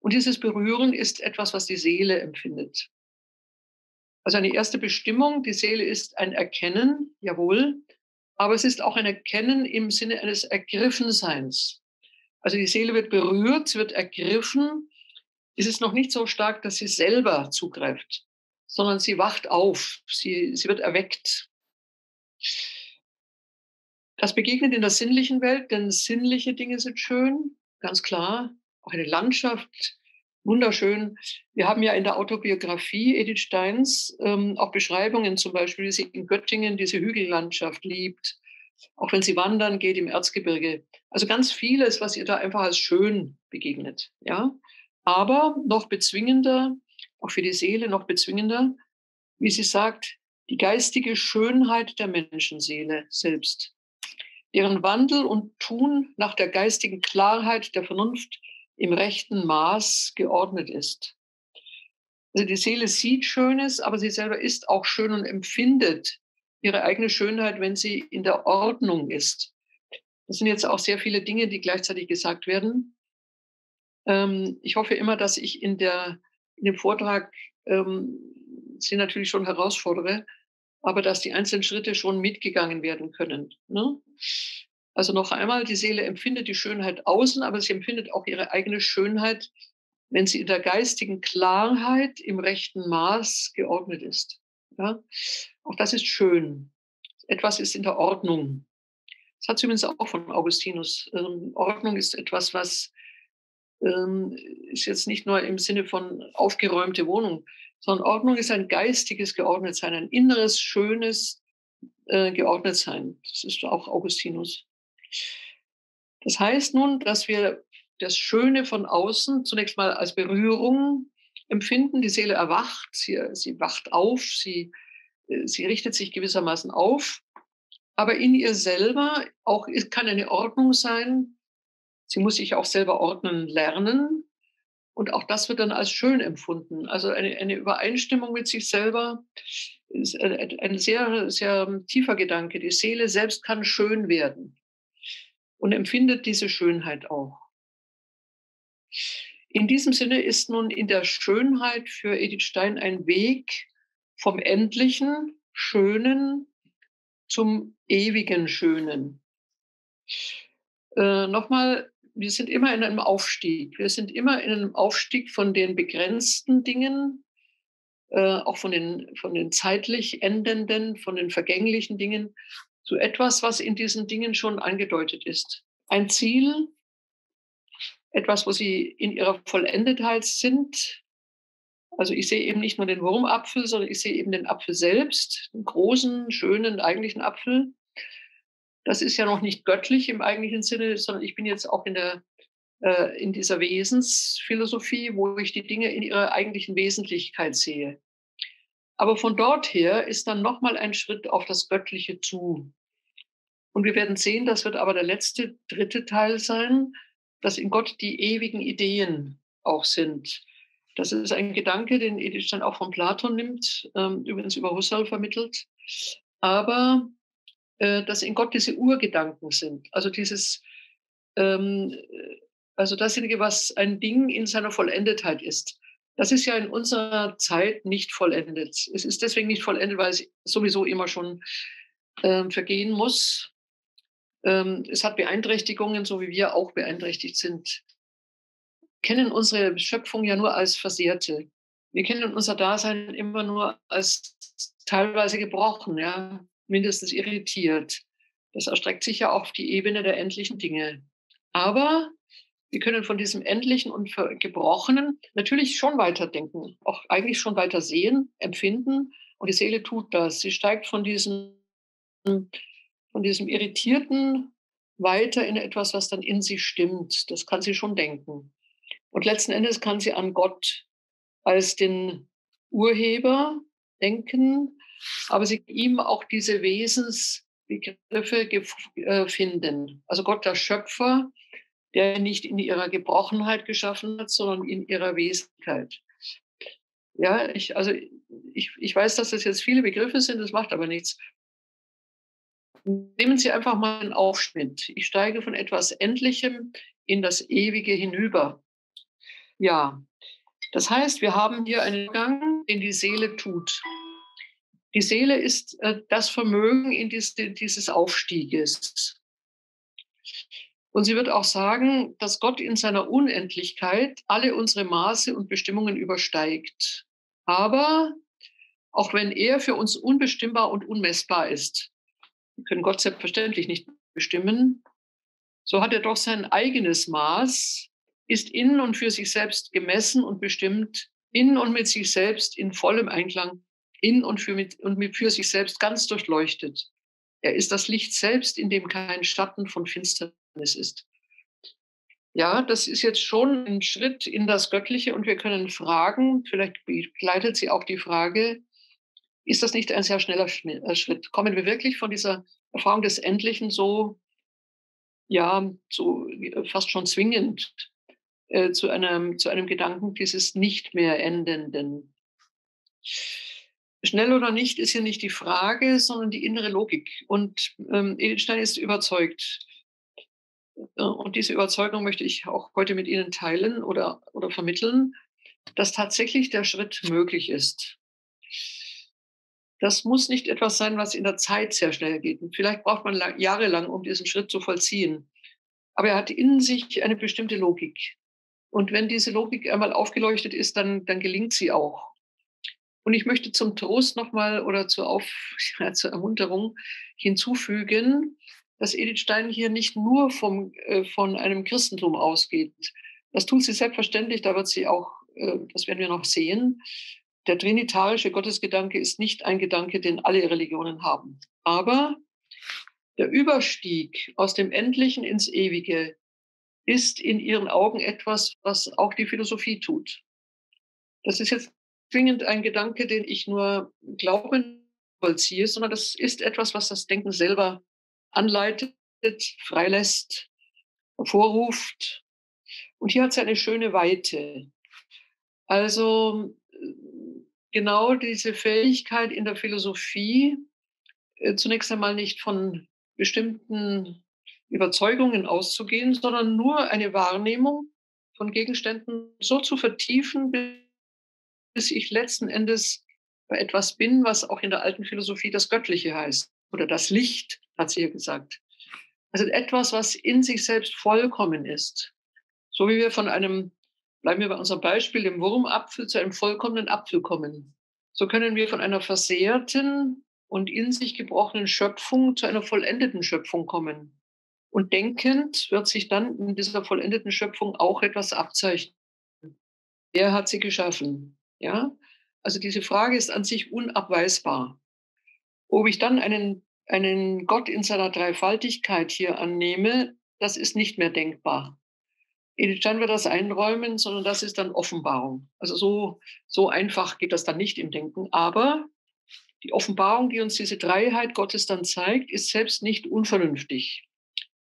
Und dieses Berühren ist etwas, was die Seele empfindet. Also eine erste Bestimmung, die Seele ist ein Erkennen, jawohl, aber es ist auch ein Erkennen im Sinne eines Ergriffenseins. Also die Seele wird berührt, sie wird ergriffen. Es ist noch nicht so stark, dass sie selber zugreift, sondern sie wacht auf, sie wird erweckt. Das begegnet in der sinnlichen Welt, denn sinnliche Dinge sind schön, ganz klar. Auch eine Landschaft, wunderschön. Wir haben ja in der Autobiografie Edith Steins auch Beschreibungen, zum Beispiel, wie sie in Göttingen diese Hügellandschaft liebt, auch wenn sie wandern geht im Erzgebirge. Also ganz vieles, was ihr da einfach als schön begegnet. Ja? Aber noch bezwingender, auch für die Seele noch bezwingender, wie sie sagt, die geistige Schönheit der Menschenseele selbst, deren Wandel und Tun nach der geistigen Klarheit der Vernunft im rechten Maß geordnet ist. Also die Seele sieht Schönes, aber sie selber ist auch schön und empfindet ihre eigene Schönheit, wenn sie in der Ordnung ist. Das sind jetzt auch sehr viele Dinge, die gleichzeitig gesagt werden. Ich hoffe immer, dass ich in dem Vortrag Sie natürlich schon herausfordere, aber dass die einzelnen Schritte schon mitgegangen werden können. Ne? Also noch einmal, die Seele empfindet die Schönheit außen, aber sie empfindet auch ihre eigene Schönheit, wenn sie in der geistigen Klarheit im rechten Maß geordnet ist. Ja? Auch das ist schön. Etwas ist in der Ordnung. Das hat sie übrigens auch von Augustinus. Ordnung ist etwas, was ist jetzt nicht nur im Sinne von aufgeräumte Wohnung, sondern Ordnung ist ein geistiges Geordnetsein, ein inneres, schönes Geordnetsein. Das ist auch Augustinus. Das heißt nun, dass wir das Schöne von außen zunächst mal als Berührung empfinden. Die Seele erwacht, sie wacht auf, sie richtet sich gewissermaßen auf. Aber in ihr selber auch kann eine Ordnung sein. Sie muss sich auch selber ordnen lernen. Und auch das wird dann als schön empfunden. Also eine Übereinstimmung mit sich selber ist ein sehr, sehr tiefer Gedanke. Die Seele selbst kann schön werden und empfindet diese Schönheit auch. In diesem Sinne ist nun in der Schönheit für Edith Stein ein Weg vom endlichen, Schönen zum ewigen Schönen. Nochmal, wir sind immer in einem Aufstieg. Wir sind immer in einem Aufstieg von den begrenzten Dingen, auch von den zeitlich endenden, von den vergänglichen Dingen, zu etwas, was in diesen Dingen schon angedeutet ist. Ein Ziel, etwas, wo sie in ihrer Vollendetheit sind. Also ich sehe eben nicht nur den Wurmapfel, sondern ich sehe eben den Apfel selbst, den großen, schönen, eigentlichen Apfel. Das ist ja noch nicht göttlich im eigentlichen Sinne, sondern ich bin jetzt auch in dieser Wesensphilosophie, wo ich die Dinge in ihrer eigentlichen Wesentlichkeit sehe. Aber von dort her ist dann nochmal ein Schritt auf das Göttliche zu. Und wir werden sehen, das wird aber der letzte, dritte Teil sein, dass in Gott die ewigen Ideen auch sind. Das ist ein Gedanke, den Edith dann auch von Platon nimmt, übrigens über Husserl vermittelt. Aber dass in Gott diese Urgedanken sind. Also also dasjenige, was ein Ding in seiner Vollendetheit ist. Das ist ja in unserer Zeit nicht vollendet. Es ist deswegen nicht vollendet, weil es sowieso immer schon vergehen muss. Es hat Beeinträchtigungen, so wie wir auch beeinträchtigt sind. Wir kennen unsere Schöpfung ja nur als Versehrte. Wir kennen unser Dasein immer nur als teilweise gebrochen, ja, mindestens irritiert. Das erstreckt sich ja auf die Ebene der endlichen Dinge. Aber wir können von diesem Endlichen und Gebrochenen natürlich schon weiterdenken, auch eigentlich schon weiter sehen, empfinden. Und die Seele tut das. Sie steigt von diesem Irritierten weiter in etwas, was dann in sie stimmt. Das kann sie schon denken. Und letzten Endes kann sie an Gott als den Urheber denken, aber sie ihm auch diese Wesensbegriffe finden. Also Gott, der Schöpfer, der nicht in ihrer Gebrochenheit geschaffen hat, sondern in ihrer Wesentlichkeit. Ja, ich weiß, dass das jetzt viele Begriffe sind, das macht aber nichts. Nehmen Sie einfach mal einen Aufschnitt. Ich steige von etwas Endlichem in das Ewige hinüber. Ja, das heißt, wir haben hier einen Gang, den die Seele tut. Die Seele ist das Vermögen in dieses Aufstieges. Und sie wird auch sagen, dass Gott in seiner Unendlichkeit alle unsere Maße und Bestimmungen übersteigt. Aber auch wenn er für uns unbestimmbar und unmessbar ist, Wir können Gott selbstverständlich nicht bestimmen. So hat er doch sein eigenes Maß, ist in und für sich selbst gemessen und bestimmt, in und mit sich selbst in vollem Einklang, in und für sich selbst ganz durchleuchtet. Er ist das Licht selbst, in dem kein Schatten von Finsternis ist. Ja, das ist jetzt schon ein Schritt in das Göttliche und wir können fragen, vielleicht begleitet sie auch die Frage, ist das nicht ein sehr schneller Schritt? Kommen wir wirklich von dieser Erfahrung des Endlichen so, ja, so fast schon zwingend zu einem Gedanken dieses nicht mehr Endenden? Schnell oder nicht ist hier nicht die Frage, sondern die innere Logik. Und Edith Stein ist überzeugt. Und diese Überzeugung möchte ich auch heute mit Ihnen teilen oder vermitteln, dass tatsächlich der Schritt möglich ist. Das muss nicht etwas sein, was in der Zeit sehr schnell geht. Und vielleicht braucht man jahrelang, um diesen Schritt zu vollziehen. Aber er hat in sich eine bestimmte Logik. Und wenn diese Logik einmal aufgeleuchtet ist, dann gelingt sie auch. Und ich möchte zum Trost nochmal oder zur Ermunterung hinzufügen, dass Edith Stein hier nicht nur von einem Christentum ausgeht. Das tut sie selbstverständlich, da wird sie auch, das werden wir noch sehen. Der trinitarische Gottesgedanke ist nicht ein Gedanke, den alle Religionen haben. Aber der Überstieg aus dem Endlichen ins Ewige ist in ihren Augen etwas, was auch die Philosophie tut. Das ist jetzt zwingend ein Gedanke, den ich nur glauben vollziehe, sondern das ist etwas, was das Denken selber anleitet, freilässt, hervorruft. Und hier hat es eine schöne Weite. Also genau diese Fähigkeit in der Philosophie, zunächst einmal nicht von bestimmten Überzeugungen auszugehen, sondern nur eine Wahrnehmung von Gegenständen so zu vertiefen, bis ich letzten Endes bei etwas bin, was auch in der alten Philosophie das Göttliche heißt oder das Licht, hat sie ja gesagt. Also etwas, was in sich selbst vollkommen ist. So wie wir bleiben wir bei unserem Beispiel, dem Wurmapfel zu einem vollkommenen Apfel kommen. So können wir von einer versehrten und in sich gebrochenen Schöpfung zu einer vollendeten Schöpfung kommen. Und denkend wird sich dann in dieser vollendeten Schöpfung auch etwas abzeichnen. Wer hat sie geschaffen? Ja? Also diese Frage ist an sich unabweisbar. Ob ich dann einen Gott in seiner Dreifaltigkeit hier annehme, das ist nicht mehr denkbar. Edith Stein wird das einräumen, sondern das ist dann Offenbarung. Also so einfach geht das dann nicht im Denken. Aber die Offenbarung, die uns diese Dreiheit Gottes dann zeigt, ist selbst nicht unvernünftig.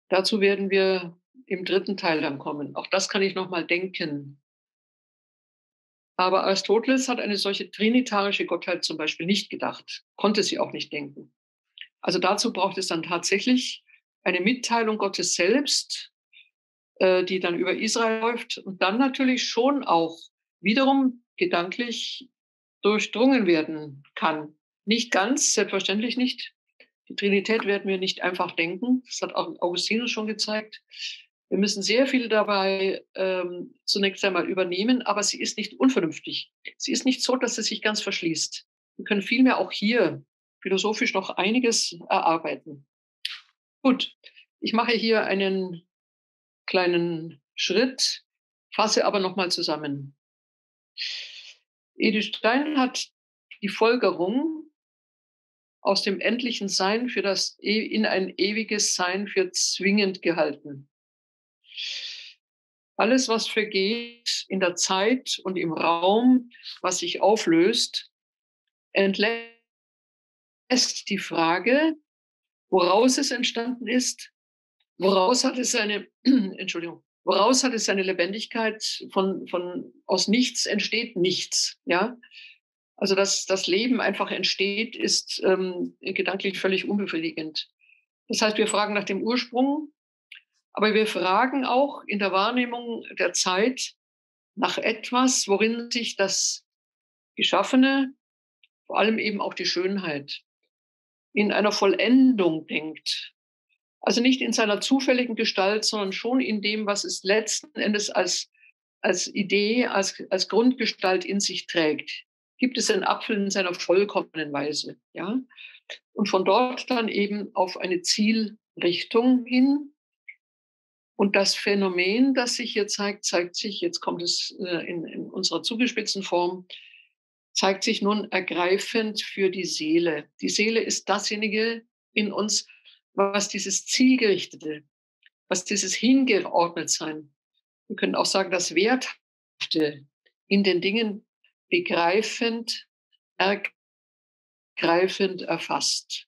Dazu werden wir im dritten Teil dann kommen. Auch das kann ich noch mal denken. Aber Aristoteles hat eine solche trinitarische Gottheit zum Beispiel nicht gedacht, konnte sie auch nicht denken. Also dazu braucht es dann tatsächlich eine Mitteilung Gottes selbst, die dann über Israel läuft und dann natürlich schon auch wiederum gedanklich durchdrungen werden kann. Nicht ganz, selbstverständlich nicht. Die Trinität werden wir nicht einfach denken. Das hat auch Augustinus schon gezeigt. Wir müssen sehr viel dabei zunächst einmal übernehmen, aber sie ist nicht unvernünftig. Sie ist nicht so, dass sie sich ganz verschließt. Wir können vielmehr auch hier philosophisch noch einiges erarbeiten. Gut, ich mache hier einen kleinen Schritt, fasse aber nochmal zusammen. Edith Stein hat die Folgerung aus dem endlichen Sein in ein ewiges Sein für zwingend gehalten. Alles, was vergeht in der Zeit und im Raum, was sich auflöst, entlässt die Frage, woraus es entstanden ist, woraus hat es seine Lebendigkeit, aus nichts entsteht nichts, ja. Also, dass das Leben einfach entsteht, ist gedanklich völlig unbefriedigend. Das heißt, wir fragen nach dem Ursprung, aber wir fragen auch in der Wahrnehmung der Zeit nach etwas, worin sich das Geschaffene, vor allem eben auch die Schönheit, in einer Vollendung denkt. Also nicht in seiner zufälligen Gestalt, sondern schon in dem, was es letzten Endes als Idee, als Grundgestalt in sich trägt. Gibt es einen Apfel in seiner vollkommenen Weise, ja? und von dort dann eben auf eine Zielrichtung hin. Und das Phänomen, das sich hier zeigt, sich, jetzt kommt es in unserer zugespitzten Form, zeigt sich nun ergreifend für die Seele. Die Seele ist dasjenige in uns, was dieses Zielgerichtete, was dieses Hingeordnetsein, wir können auch sagen, das Werthafte in den Dingen begreifend, ergreifend erfasst.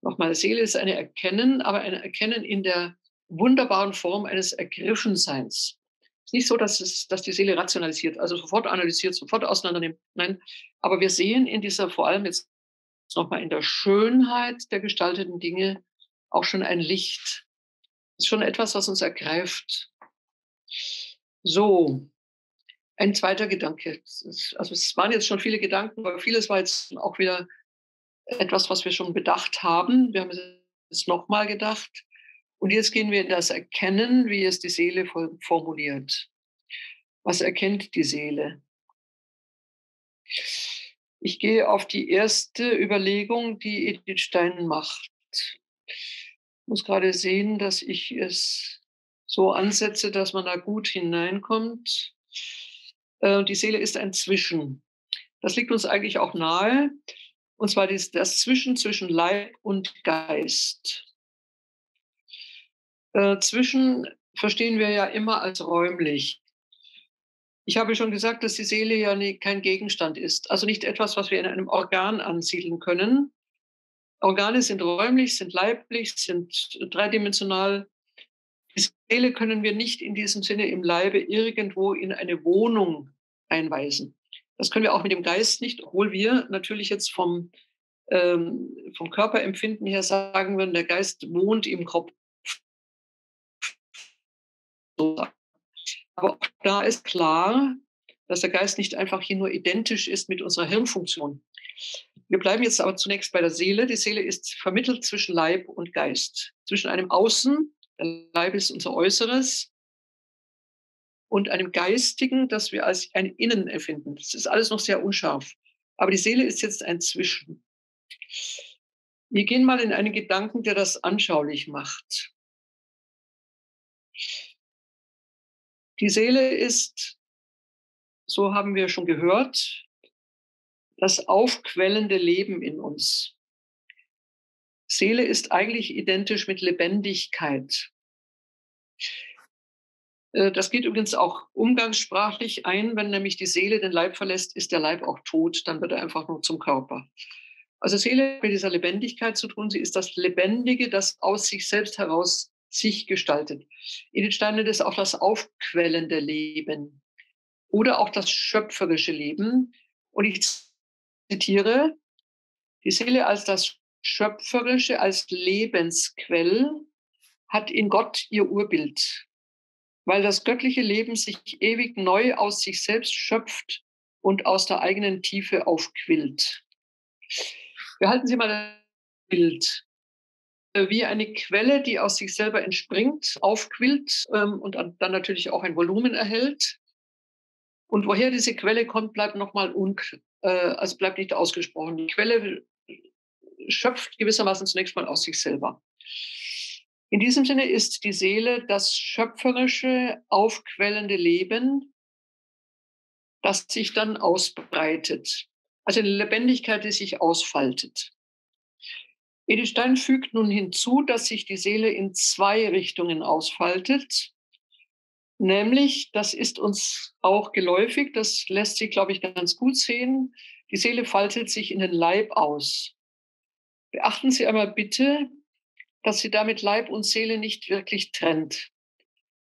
Nochmal, Seele ist eine Erkennen, aber ein Erkennen in der wunderbaren Form eines Ergriffenseins. Es ist nicht so, dass die Seele rationalisiert, also sofort analysiert, sofort auseinandernimmt. Nein, aber wir sehen in dieser, vor allem jetzt nochmal in der Schönheit der gestalteten Dinge, auch schon ein Licht. Das ist schon etwas, was uns ergreift. So, ein zweiter Gedanke. Also es waren jetzt schon viele Gedanken, aber vieles war jetzt auch wieder etwas, was wir schon bedacht haben. Wir haben es nochmal gedacht. Und jetzt gehen wir in das Erkennen, wie es die Seele formuliert. Was erkennt die Seele? Ich gehe auf die erste Überlegung, die Edith Stein macht. Ich muss gerade sehen, dass ich es so ansetze, dass man da gut hineinkommt. Die Seele ist ein Zwischen. Das liegt uns eigentlich auch nahe. Und zwar das zwischen Leib und Geist. Zwischen verstehen wir ja immer als räumlich. Ich habe schon gesagt, dass die Seele ja kein Gegenstand ist, also nicht etwas, was wir in einem Organ ansiedeln können. Organe sind räumlich, sind leiblich, sind dreidimensional. Die Seele können wir nicht in diesem Sinne im Leibe irgendwo in eine Wohnung einweisen. Das können wir auch mit dem Geist nicht, obwohl wir natürlich jetzt vom Körperempfinden her sagen würden, der Geist wohnt im Kopf. Aber auch da ist klar, dass der Geist nicht einfach hier nur identisch ist mit unserer Hirnfunktion. Wir bleiben jetzt aber zunächst bei der Seele. Die Seele ist vermittelt zwischen Leib und Geist, zwischen einem Außen, der Leib ist unser Äußeres, und einem Geistigen, das wir als ein Innen empfinden. Das ist alles noch sehr unscharf. Aber die Seele ist jetzt ein Zwischen. Wir gehen mal in einen Gedanken, der das anschaulich macht. Die Seele ist, so haben wir schon gehört, das aufquellende Leben in uns. Seele ist eigentlich identisch mit Lebendigkeit. Das geht übrigens auch umgangssprachlich ein, wenn nämlich die Seele den Leib verlässt, ist der Leib auch tot, dann wird er einfach nur zum Körper. Also Seele hat mit dieser Lebendigkeit zu tun, sie ist das Lebendige, das aus sich selbst heraus sich gestaltet. Edith Stein nennt es auch das aufquellende Leben oder auch das schöpferische Leben. Und ich zitiere, die Seele als das Schöpferische, als Lebensquell hat in Gott ihr Urbild, weil das göttliche Leben sich ewig neu aus sich selbst schöpft und aus der eigenen Tiefe aufquillt. Behalten Sie mal das Bild. Wie eine Quelle, die aus sich selber entspringt, aufquillt und dann natürlich auch ein Volumen erhält. Und woher diese Quelle kommt, bleibt nochmal also bleibt nicht ausgesprochen. Die Quelle schöpft gewissermaßen zunächst mal aus sich selber. In diesem Sinne ist die Seele das schöpferische, aufquellende Leben, das sich dann ausbreitet. Also eine Lebendigkeit, die sich ausfaltet. Edith Stein fügt nun hinzu, dass sich die Seele in zwei Richtungen ausfaltet. Nämlich, das ist uns auch geläufig, das lässt sich, glaube ich, ganz gut sehen, die Seele faltet sich in den Leib aus. Beachten Sie einmal bitte, dass sie damit Leib und Seele nicht wirklich trennt.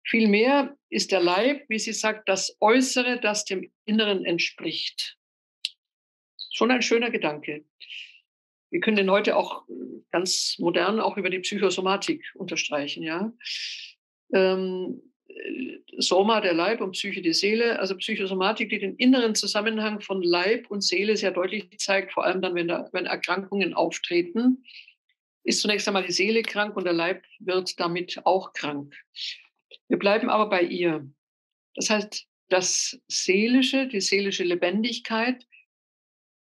Vielmehr ist der Leib, wie sie sagt, das Äußere, das dem Inneren entspricht. Schon ein schöner Gedanke. Wir können den heute auch ganz modern auch über die Psychosomatik unterstreichen. Ja? Soma, der Leib, und Psyche, die Seele. Also Psychosomatik, die den inneren Zusammenhang von Leib und Seele sehr deutlich zeigt, vor allem dann, wenn Erkrankungen auftreten, ist zunächst einmal die Seele krank und der Leib wird damit auch krank. Wir bleiben aber bei ihr. Das heißt, das Seelische, die seelische Lebendigkeit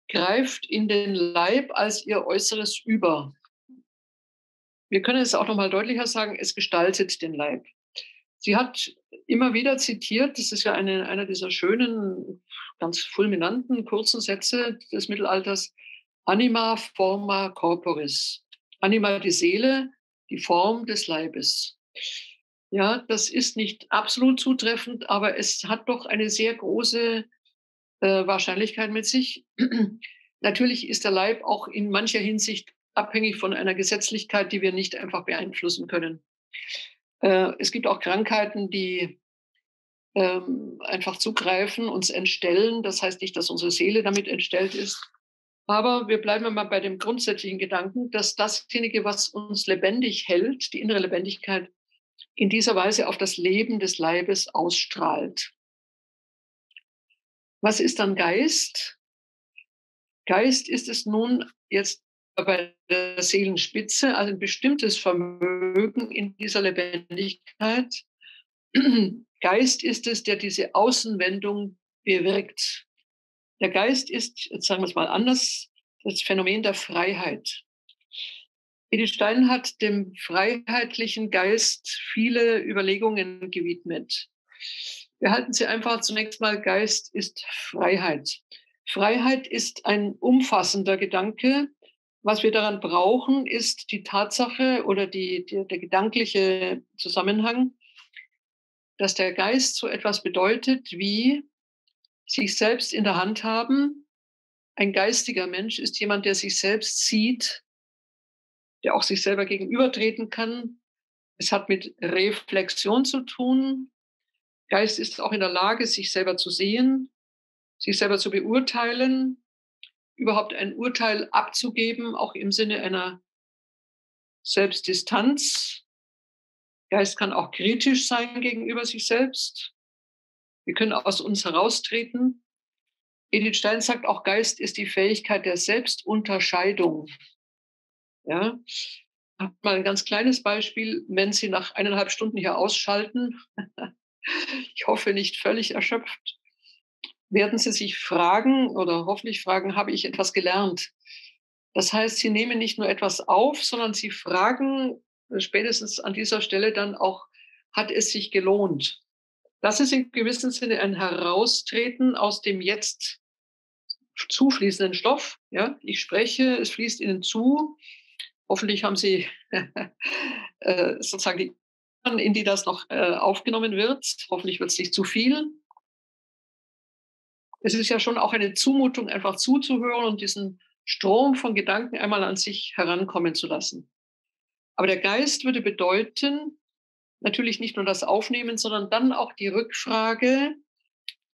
greift in den Leib als ihr Äußeres über. Wir können es auch noch mal deutlicher sagen, es gestaltet den Leib. Sie hat immer wieder zitiert, das ist ja einer dieser schönen, ganz fulminanten, kurzen Sätze des Mittelalters, Anima forma corporis. Anima die Seele, die Form des Leibes. Ja, das ist nicht absolut zutreffend, aber es hat doch eine sehr große Wahrscheinlichkeit mit sich. Natürlich ist der Leib auch in mancher Hinsicht abhängig von einer Gesetzlichkeit, die wir nicht einfach beeinflussen können. Es gibt auch Krankheiten, die einfach zugreifen, uns entstellen. Das heißt nicht, dass unsere Seele damit entstellt ist. Aber wir bleiben mal bei dem grundsätzlichen Gedanken, dass dasjenige, was uns lebendig hält, die innere Lebendigkeit, in dieser Weise auf das Leben des Leibes ausstrahlt. Was ist dann Geist? Geist ist es nun jetzt bei der Seelenspitze, also ein bestimmtes Vermögen in dieser Lebendigkeit. Geist ist es, der diese Außenwendung bewirkt. Der Geist ist, jetzt sagen wir es mal anders, das Phänomen der Freiheit. Edith Stein hat dem freiheitlichen Geist viele Überlegungen gewidmet. Wir halten sie einfach zunächst mal, Geist ist Freiheit. Freiheit ist ein umfassender Gedanke. Was wir daran brauchen, ist die Tatsache oder der gedankliche Zusammenhang, dass der Geist so etwas bedeutet wie sich selbst in der Hand haben. Ein geistiger Mensch ist jemand, der sich selbst sieht, der auch sich selber gegenübertreten kann. Es hat mit Reflexion zu tun. Geist ist auch in der Lage, sich selber zu sehen, sich selber zu beurteilen, überhaupt ein Urteil abzugeben, auch im Sinne einer Selbstdistanz. Geist kann auch kritisch sein gegenüber sich selbst. Wir können aus uns heraustreten. Edith Stein sagt auch, Geist ist die Fähigkeit der Selbstunterscheidung. Ja, mal ein ganz kleines Beispiel, wenn Sie nach 1,5 Stunden hier ausschalten, ich hoffe nicht völlig erschöpft, werden Sie sich fragen oder hoffentlich fragen, habe ich etwas gelernt? Das heißt, Sie nehmen nicht nur etwas auf, sondern Sie fragen spätestens an dieser Stelle dann auch, hat es sich gelohnt? Das ist in gewissem Sinne ein Heraustreten aus dem jetzt zufließenden Stoff. Ja, ich spreche, es fließt Ihnen zu. Hoffentlich haben Sie sozusagen die Ohren, in die das noch aufgenommen wird. Hoffentlich wird es nicht zu viel. Es ist ja schon auch eine Zumutung, einfach zuzuhören und diesen Strom von Gedanken einmal an sich herankommen zu lassen. Aber der Geist würde bedeuten, natürlich nicht nur das Aufnehmen, sondern dann auch die Rückfrage,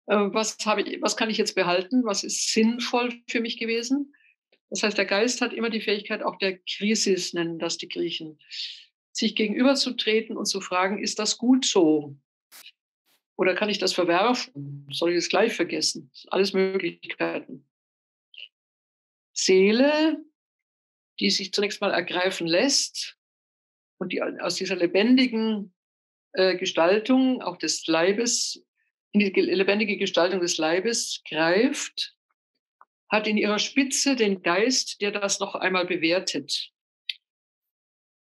was kann ich jetzt behalten, was ist sinnvoll für mich gewesen? Das heißt, der Geist hat immer die Fähigkeit, auch der Krisis nennen das die Griechen, sich gegenüberzutreten und zu fragen, ist das gut so? Oder kann ich das verwerfen? Soll ich es gleich vergessen? Alles Möglichkeiten. Seele, die sich zunächst mal ergreifen lässt und die aus dieser lebendigen Gestaltung auch des Leibes, in die lebendige Gestaltung des Leibes greift, hat in ihrer Spitze den Geist, der das noch einmal bewertet.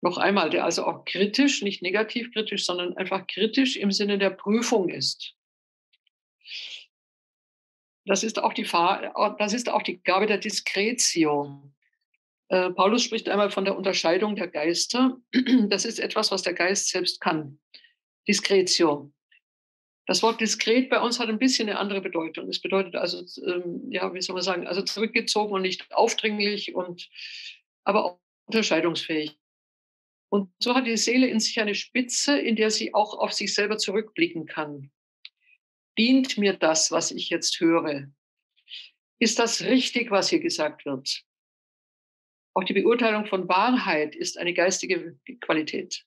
Noch einmal, der also auch kritisch, nicht negativ kritisch, sondern einfach kritisch im Sinne der Prüfung ist. Das ist auch die Gabe der Diskretio. Paulus spricht einmal von der Unterscheidung der Geister. Das ist etwas, was der Geist selbst kann. Diskretio. Das Wort diskret bei uns hat ein bisschen eine andere Bedeutung. Es bedeutet also, ja, wie soll man sagen, also zurückgezogen und nicht aufdringlich aber auch unterscheidungsfähig. Und so hat die Seele in sich eine Spitze, in der sie auch auf sich selber zurückblicken kann. Dient mir das, was ich jetzt höre? Ist das richtig, was hier gesagt wird? Auch die Beurteilung von Wahrheit ist eine geistige Qualität.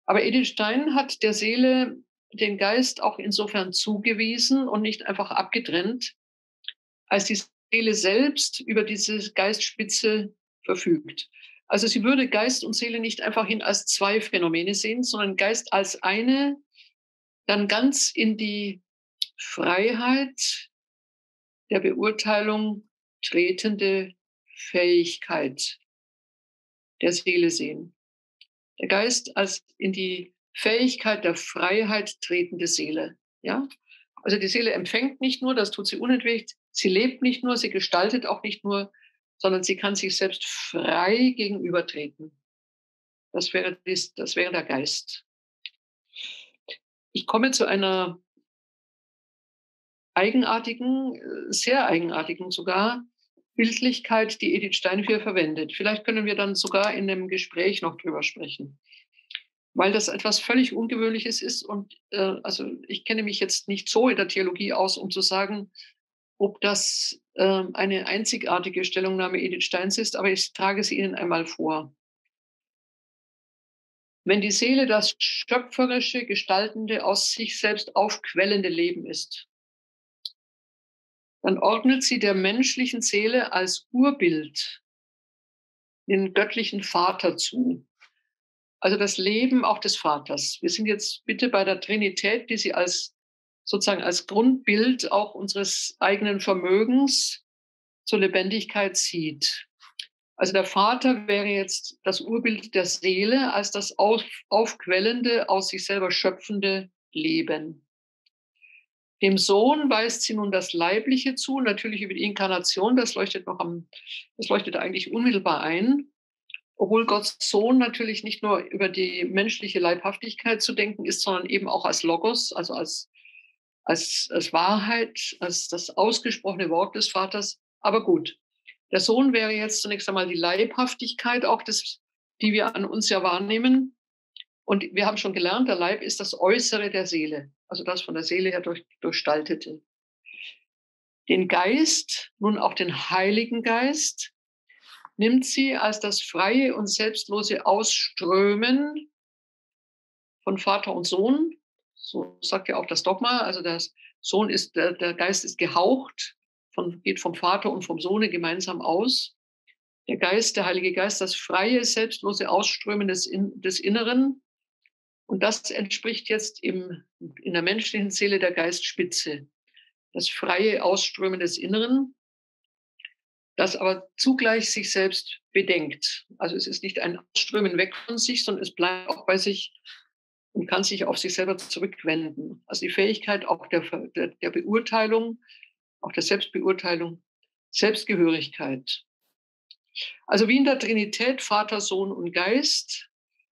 Aber Edith Stein hat der Seele den Geist auch insofern zugewiesen und nicht einfach abgetrennt, als die Seele selbst über diese Geistspitze verfügt. Also sie würde Geist und Seele nicht einfach hin als zwei Phänomene sehen, sondern Geist als eine, dann ganz in die Freiheit der Beurteilung tretende Fähigkeit der Seele sehen. Der Geist als in die Fähigkeit der Freiheit tretende Seele. Ja? Also die Seele empfängt nicht nur, das tut sie unentwegt, sie lebt nicht nur, sie gestaltet auch nicht nur, sondern sie kann sich selbst frei gegenübertreten. Das wäre der Geist. Ich komme zu einer eigenartigen, sehr eigenartigen sogar, Bildlichkeit, die Edith Stein hier verwendet. Vielleicht können wir dann sogar in einem Gespräch noch drüber sprechen, weil das etwas völlig Ungewöhnliches ist. Und also ich kenne mich jetzt nicht so in der Theologie aus, um zu sagen, ob das eine einzigartige Stellungnahme Edith Steins ist, aber ich trage sie Ihnen einmal vor. Wenn die Seele das schöpferische, gestaltende, aus sich selbst aufquellende Leben ist, dann ordnet sie der menschlichen Seele als Urbild den göttlichen Vater zu. Also das Leben auch des Vaters. Wir sind jetzt bitte bei der Trinität, die sie als sozusagen als Grundbild auch unseres eigenen Vermögens zur Lebendigkeit sieht. Also der Vater wäre jetzt das Urbild der Seele als das aufquellende, aus sich selber schöpfende Leben. Dem Sohn weist sie nun das Leibliche zu, natürlich über die Inkarnation, das leuchtet eigentlich unmittelbar ein, obwohl Gottes Sohn natürlich nicht nur über die menschliche Leibhaftigkeit zu denken ist, sondern eben auch als Logos, also als Wahrheit, als das ausgesprochene Wort des Vaters. Aber gut, der Sohn wäre jetzt zunächst einmal die Leibhaftigkeit, auch die wir an uns ja wahrnehmen. Und wir haben schon gelernt, der Leib ist das Äußere der Seele, also das von der Seele her durchgestaltete. Den Geist, nun auch den Heiligen Geist, nimmt sie als das freie und selbstlose Ausströmen von Vater und Sohn. So sagt ja auch das Dogma. Also der Geist ist gehaucht, geht vom Vater und vom Sohne gemeinsam aus. Der Heilige Geist, das freie, selbstlose Ausströmen des Inneren. Und das entspricht jetzt in der menschlichen Seele der Geistspitze. Das freie Ausströmen des Inneren, das aber zugleich sich selbst bedenkt. Also es ist nicht ein Ausströmen weg von sich, sondern es bleibt auch bei sich und kann sich auf sich selber zurückwenden. Also die Fähigkeit auch der Beurteilung, auch der Selbstbeurteilung, Selbstgehörigkeit. Also wie in der Trinität Vater, Sohn und Geist,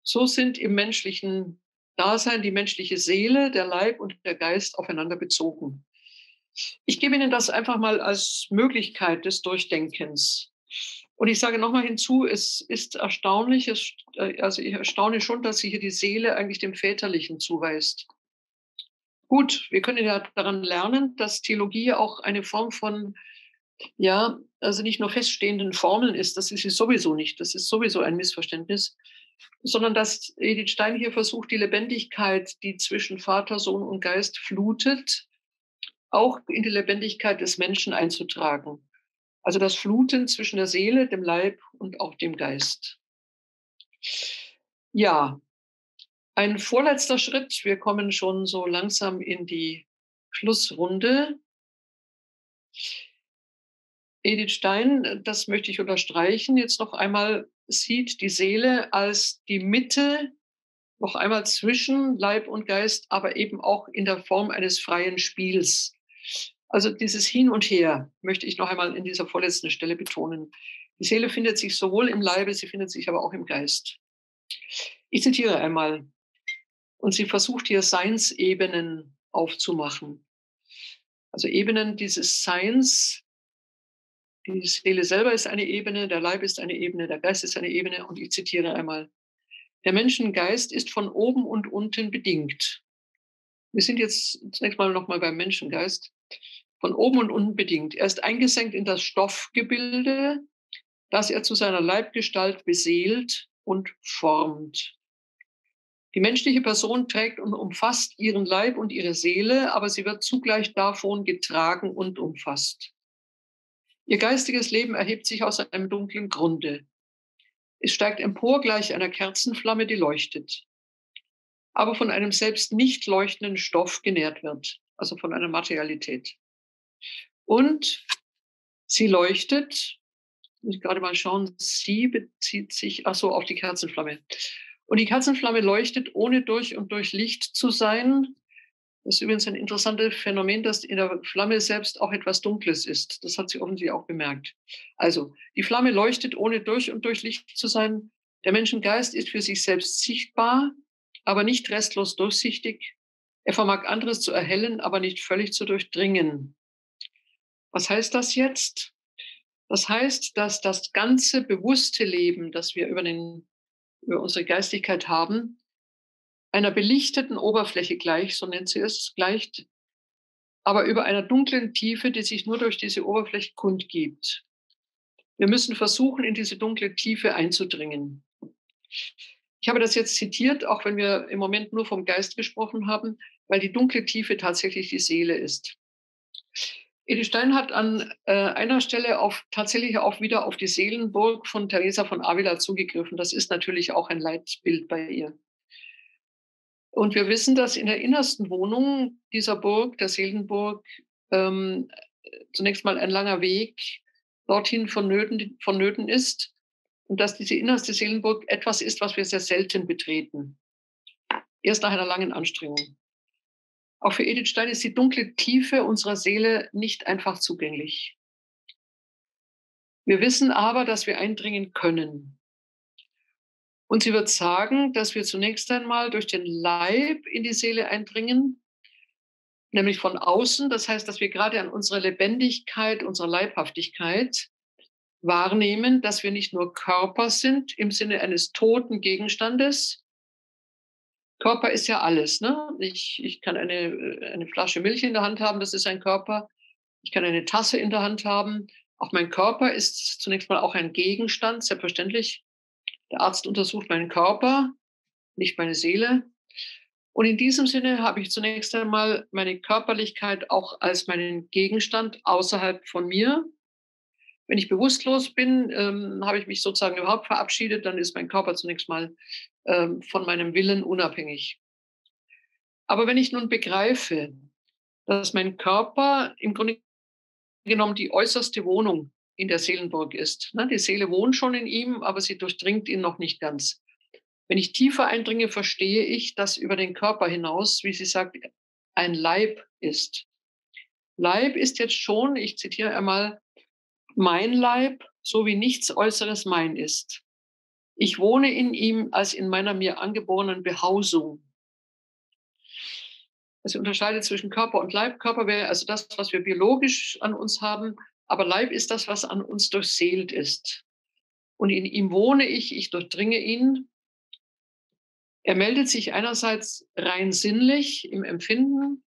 so sind im menschlichen Dasein die menschliche Seele, der Leib und der Geist aufeinander bezogen. Ich gebe Ihnen das einfach mal als Möglichkeit des Durchdenkens. Und ich sage nochmal hinzu, es ist erstaunlich, also ich erstaune schon, dass sie hier die Seele eigentlich dem Väterlichen zuweist. Gut, wir können ja daran lernen, dass Theologie auch eine Form von, ja, also nicht nur feststehenden Formeln ist, das ist sie sowieso nicht, das ist sowieso ein Missverständnis, sondern dass Edith Stein hier versucht, die Lebendigkeit, die zwischen Vater, Sohn und Geist flutet, auch in die Lebendigkeit des Menschen einzutragen. Also das Fluten zwischen der Seele, dem Leib und auch dem Geist. Ja, ein vorletzter Schritt. Wir kommen schon so langsam in die Schlussrunde. Edith Stein, das möchte ich unterstreichen, jetzt noch einmal sieht die Seele als die Mitte, noch einmal zwischen Leib und Geist, aber eben auch in der Form eines freien Spiels. Also dieses Hin und Her möchte ich noch einmal in dieser vorletzten Stelle betonen. Die Seele findet sich sowohl im Leibe, sie findet sich aber auch im Geist. Ich zitiere einmal. Und sie versucht hier Seinsebenen aufzumachen. Also Ebenen dieses Seins. Die Seele selber ist eine Ebene, der Leib ist eine Ebene, der Geist ist eine Ebene. Und ich zitiere einmal. Der Menschengeist ist von oben und unten bedingt. Wir sind jetzt zunächst mal nochmal beim Menschengeist. Von oben und unten bedingt. Er ist eingesenkt in das Stoffgebilde, das er zu seiner Leibgestalt beseelt und formt. Die menschliche Person trägt und umfasst ihren Leib und ihre Seele, aber sie wird zugleich davon getragen und umfasst. Ihr geistiges Leben erhebt sich aus einem dunklen Grunde. Es steigt empor gleich einer Kerzenflamme, die leuchtet, aber von einem selbst nicht leuchtenden Stoff genährt wird, also von einer Materialität. Und Sie leuchtet, muss ich gerade mal schauen, sie bezieht sich, auf die Kerzenflamme. Und die Kerzenflamme leuchtet, ohne durch und durch Licht zu sein. Das ist übrigens ein interessantes Phänomen, dass in der Flamme selbst auch etwas Dunkles ist. Das hat sie offensichtlich auch bemerkt. Also, die Flamme leuchtet, ohne durch und durch Licht zu sein. Der Menschengeist ist für sich selbst sichtbar, aber nicht restlos durchsichtig. Er vermag anderes zu erhellen, aber nicht völlig zu durchdringen. Was heißt das jetzt? Das heißt, dass das ganze bewusste Leben, das wir über unsere Geistigkeit haben, einer belichteten Oberfläche gleich, so nennt sie es, gleicht, aber über einer dunklen Tiefe, die sich nur durch diese Oberfläche kundgibt. Wir müssen versuchen, in diese dunkle Tiefe einzudringen. Ich habe das jetzt zitiert, auch wenn wir im Moment nur vom Geist gesprochen haben, weil die dunkle Tiefe tatsächlich die Seele ist. Edith Stein hat an einer Stelle tatsächlich auch wieder auf die Seelenburg von Teresa von Avila zugegriffen. Das ist natürlich auch ein Leitbild bei ihr. Und wir wissen, dass in der innersten Wohnung dieser Burg, der Seelenburg, zunächst mal ein langer Weg dorthin vonnöten ist und dass diese innerste Seelenburg etwas ist, was wir sehr selten betreten. Erst nach einer langen Anstrengung. Auch für Edith Stein ist die dunkle Tiefe unserer Seele nicht einfach zugänglich. Wir wissen aber, dass wir eindringen können. Und sie wird sagen, dass wir zunächst einmal durch den Leib in die Seele eindringen, nämlich von außen. Das heißt, dass wir gerade an unserer Lebendigkeit, unserer Leibhaftigkeit wahrnehmen, dass wir nicht nur Körper sind im Sinne eines toten Gegenstandes. Körper ist ja alles. Ne? Ich kann eine Flasche Milch in der Hand haben, das ist ein Körper. Ich kann eine Tasse in der Hand haben. Auch mein Körper ist zunächst mal auch ein Gegenstand, selbstverständlich. Der Arzt untersucht meinen Körper, nicht meine Seele. Und in diesem Sinne habe ich zunächst einmal meine Körperlichkeit auch als meinen Gegenstand außerhalb von mir. Wenn ich bewusstlos bin, habe ich mich sozusagen überhaupt verabschiedet, dann ist mein Körper zunächst mal von meinem Willen unabhängig. Aber wenn ich nun begreife, dass mein Körper im Grunde genommen die äußerste Wohnung in der Seelenburg ist. Ne? Die Seele wohnt schon in ihm, aber sie durchdringt ihn noch nicht ganz. Wenn ich tiefer eindringe, verstehe ich, dass über den Körper hinaus, wie sie sagt, ein Leib ist. Leib ist jetzt schon, ich zitiere einmal, mein Leib, so wie nichts Äußeres mein ist. Ich wohne in ihm als in meiner mir angeborenen Behausung. Also unterscheidet zwischen Körper und Leib. Körper wäre also das, was wir biologisch an uns haben, aber Leib ist das, was an uns durchseelt ist. Und in ihm wohne ich durchdringe ihn. Er meldet sich einerseits rein sinnlich im Empfinden,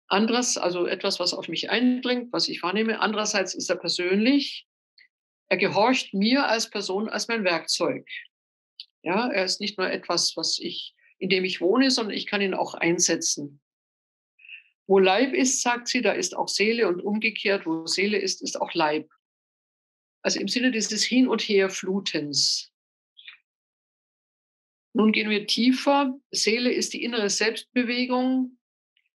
anderes, also etwas, was auf mich eindringt, was ich wahrnehme. Andererseits ist er persönlich. Er gehorcht mir als Person, als mein Werkzeug. Ja, er ist nicht nur etwas, in dem ich wohne, sondern ich kann ihn auch einsetzen. Wo Leib ist, sagt sie, da ist auch Seele und umgekehrt, wo Seele ist auch Leib. Also im Sinne dieses Hin- und Herflutens. Nun gehen wir tiefer. Seele ist die innere Selbstbewegung.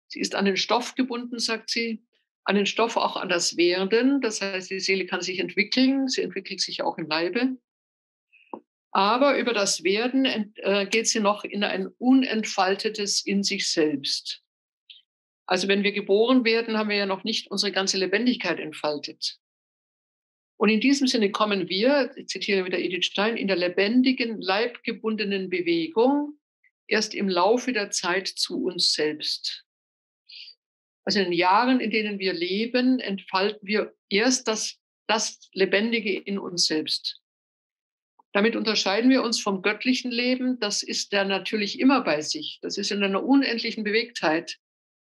Sie ist an den Stoff gebunden, sagt sie. An den Stoff auch an das Werden. Das heißt, die Seele kann sich entwickeln. Sie entwickelt sich auch im Leibe. Aber über das Werden geht sie noch in ein Unentfaltetes in sich selbst. Also wenn wir geboren werden, haben wir ja noch nicht unsere ganze Lebendigkeit entfaltet. Und in diesem Sinne kommen wir, ich zitiere wieder Edith Stein, in der lebendigen, leibgebundenen Bewegung erst im Laufe der Zeit zu uns selbst. Also in den Jahren, in denen wir leben, entfalten wir erst das Lebendige in uns selbst. Damit unterscheiden wir uns vom göttlichen Leben. Das ist ja natürlich immer bei sich. Das ist in einer unendlichen Bewegtheit,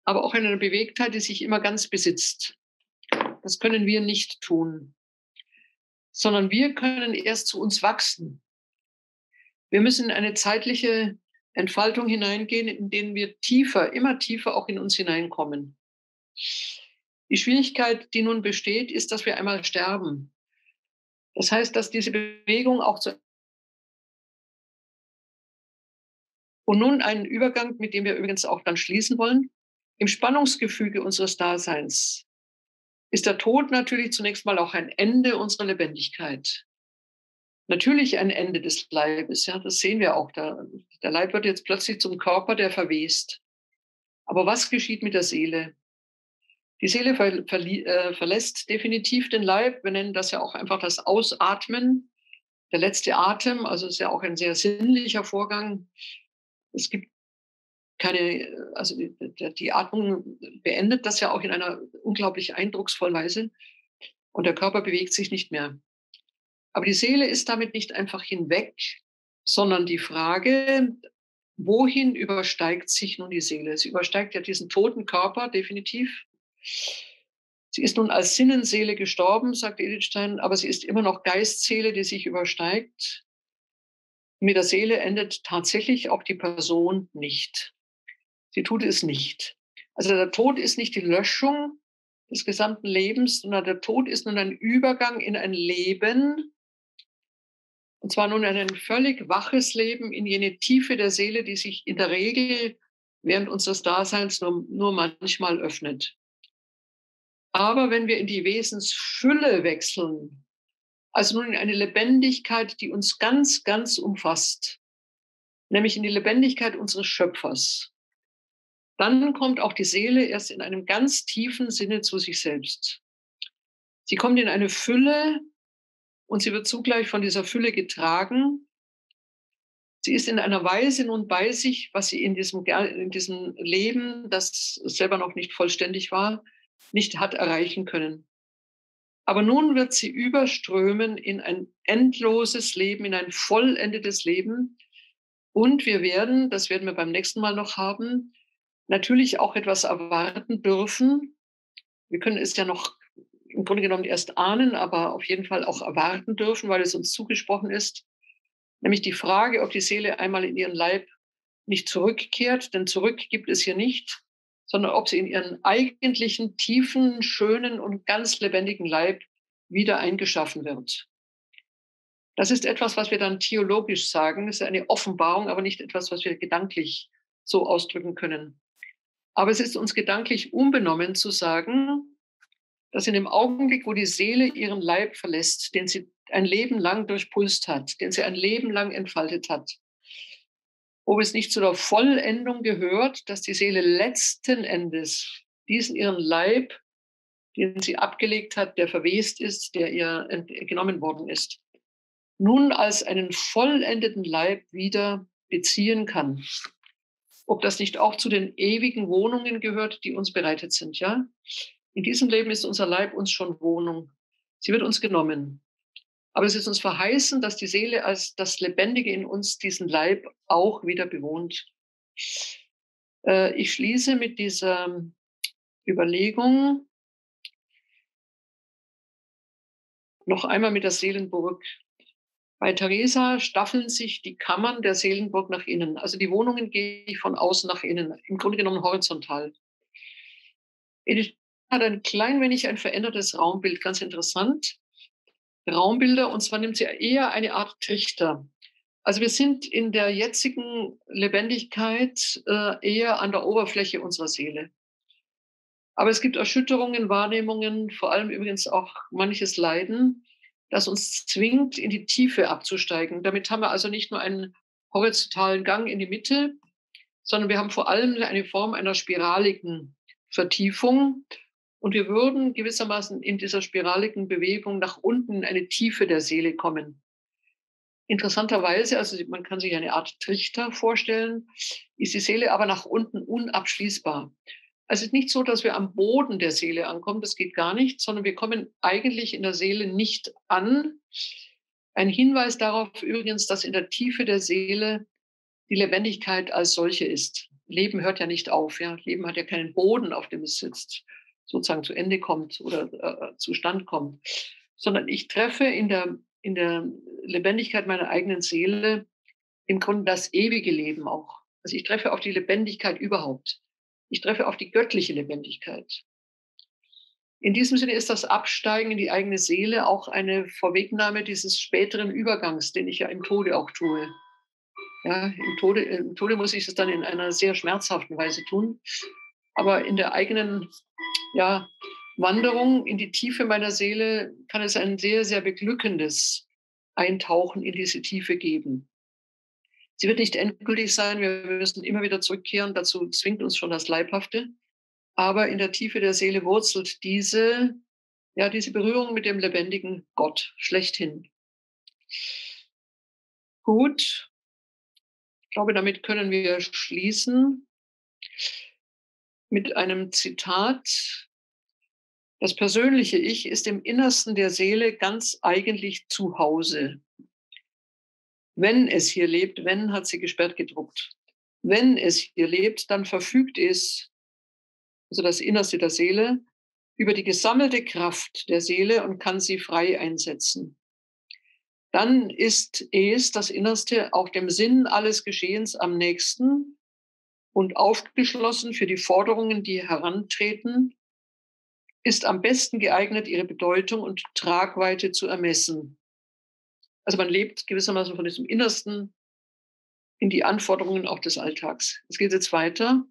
aber auch in einer Bewegtheit, die sich immer ganz besitzt. Das können wir nicht tun, sondern wir können erst zu uns wachsen. Wir müssen in eine zeitliche Entfaltung hineingehen, in denen wir tiefer, immer tiefer auch in uns hineinkommen. Die Schwierigkeit, die nun besteht, ist, dass wir einmal sterben. Das heißt, dass diese Bewegung auch und nun einen Übergang, mit dem wir übrigens auch dann schließen wollen. Im Spannungsgefüge unseres Daseins ist der Tod natürlich zunächst mal auch ein Ende unserer Lebendigkeit. Natürlich ein Ende des Leibes, ja, das sehen wir auch. Der Leib wird jetzt plötzlich zum Körper, der verwest. Aber was geschieht mit der Seele? Die Seele verlässt definitiv den Leib. Wir nennen das ja auch einfach das Ausatmen, der letzte Atem. Also es ist ja auch ein sehr sinnlicher Vorgang. Es gibt keine, also die Atmung beendet das ja auch in einer unglaublich eindrucksvollen Weise. Und der Körper bewegt sich nicht mehr. Aber die Seele ist damit nicht einfach hinweg, sondern die Frage, wohin übersteigt sich nun die Seele? Sie übersteigt ja diesen toten Körper definitiv. Sie ist nun als Sinnenseele gestorben, sagt Edith Stein, aber sie ist immer noch Geistseele, die sich übersteigt. Mit der Seele endet tatsächlich auch die Person nicht. Sie tut es nicht. Also der Tod ist nicht die Löschung des gesamten Lebens, sondern der Tod ist nun ein Übergang in ein Leben, und zwar nun ein völlig waches Leben in jene Tiefe der Seele, die sich in der Regel während unseres Daseins nur manchmal öffnet. Aber wenn wir in die Wesensfülle wechseln, also nun in eine Lebendigkeit, die uns ganz, ganz umfasst, nämlich in die Lebendigkeit unseres Schöpfers, dann kommt auch die Seele erst in einem ganz tiefen Sinne zu sich selbst. Sie kommt in eine Fülle und sie wird zugleich von dieser Fülle getragen. Sie ist in einer Weise nun bei sich, was sie in diesem Leben, das selber noch nicht vollständig war, nicht hat erreichen können. Aber nun wird sie überströmen in ein endloses Leben, in ein vollendetes Leben. Und wir werden, das werden wir beim nächsten Mal noch haben, natürlich auch etwas erwarten dürfen. Wir können es ja noch im Grunde genommen erst ahnen, aber auf jeden Fall auch erwarten dürfen, weil es uns zugesprochen ist. Nämlich die Frage, ob die Seele einmal in ihren Leib nicht zurückkehrt, denn zurück gibt es hier nicht, sondern ob sie in ihren eigentlichen, tiefen, schönen und ganz lebendigen Leib wieder eingeschaffen wird. Das ist etwas, was wir dann theologisch sagen. Das ist eine Offenbarung, aber nicht etwas, was wir gedanklich so ausdrücken können. Aber es ist uns gedanklich unbenommen zu sagen, dass in dem Augenblick, wo die Seele ihren Leib verlässt, den sie ein Leben lang durchpulst hat, den sie ein Leben lang entfaltet hat, ob es nicht zu der Vollendung gehört, dass die Seele letzten Endes diesen ihren Leib, den sie abgelegt hat, der verwest ist, der ihr genommen worden ist, nun als einen vollendeten Leib wieder beziehen kann. Ob das nicht auch zu den ewigen Wohnungen gehört, die uns bereitet sind, ja? In diesem Leben ist unser Leib uns schon Wohnung. Sie wird uns genommen. Aber es ist uns verheißen, dass die Seele als das Lebendige in uns diesen Leib auch wieder bewohnt. Ich schließe mit dieser Überlegung noch einmal mit der Seelenburg. Bei Teresa staffeln sich die Kammern der Seelenburg nach innen. Also die Wohnungen gehe ich von außen nach innen, im Grunde genommen horizontal. Edith hat ein klein wenig ein verändertes Raumbild, ganz interessant. Raumbilder, und zwar nimmt sie eher eine Art Trichter. Also wir sind in der jetzigen Lebendigkeit eher an der Oberfläche unserer Seele. Aber es gibt Erschütterungen, Wahrnehmungen, vor allem übrigens auch manches Leiden, das uns zwingt, in die Tiefe abzusteigen. Damit haben wir also nicht nur einen horizontalen Gang in die Mitte, sondern wir haben vor allem eine Form einer spiraligen Vertiefung. Und wir würden gewissermaßen in dieser spiraligen Bewegung nach unten in eine Tiefe der Seele kommen. Interessanterweise, also man kann sich eine Art Trichter vorstellen, ist die Seele aber nach unten unabschließbar. Also es ist nicht so, dass wir am Boden der Seele ankommen, das geht gar nicht, sondern wir kommen eigentlich in der Seele nicht an. Ein Hinweis darauf übrigens, dass in der Tiefe der Seele die Lebendigkeit als solche ist. Leben hört ja nicht auf. Ja? Leben hat ja keinen Boden, auf dem es sitzt, sozusagen zu Ende kommt oder zu Stand kommt. Sondern ich treffe in der Lebendigkeit meiner eigenen Seele im Grunde das ewige Leben auch. Also ich treffe auf die Lebendigkeit überhaupt. Ich treffe auf die göttliche Lebendigkeit. In diesem Sinne ist das Absteigen in die eigene Seele auch eine Vorwegnahme dieses späteren Übergangs, den ich ja im Tode auch tue. Ja, im Tode muss ich es dann in einer sehr schmerzhaften Weise tun. Aber in der eigenen, ja, Wanderung in die Tiefe meiner Seele kann es ein sehr, sehr beglückendes Eintauchen in diese Tiefe geben. Sie wird nicht endgültig sein, wir müssen immer wieder zurückkehren, dazu zwingt uns schon das Leibhafte. Aber in der Tiefe der Seele wurzelt diese Berührung mit dem lebendigen Gott schlechthin. Gut, ich glaube, damit können wir schließen mit einem Zitat. Das persönliche Ich ist im Innersten der Seele ganz eigentlich zu Hause. Wenn es hier lebt, wenn hat sie gesperrt gedruckt. Wenn es hier lebt, dann verfügt es, also das Innerste der Seele, über die gesammelte Kraft der Seele und kann sie frei einsetzen. Dann ist es, das Innerste, auch dem Sinn alles Geschehens am nächsten und aufgeschlossen für die Forderungen, die herantreten, ist am besten geeignet, ihre Bedeutung und Tragweite zu ermessen. Also man lebt gewissermaßen von diesem Innersten in die Anforderungen auch des Alltags. Es geht jetzt weiter.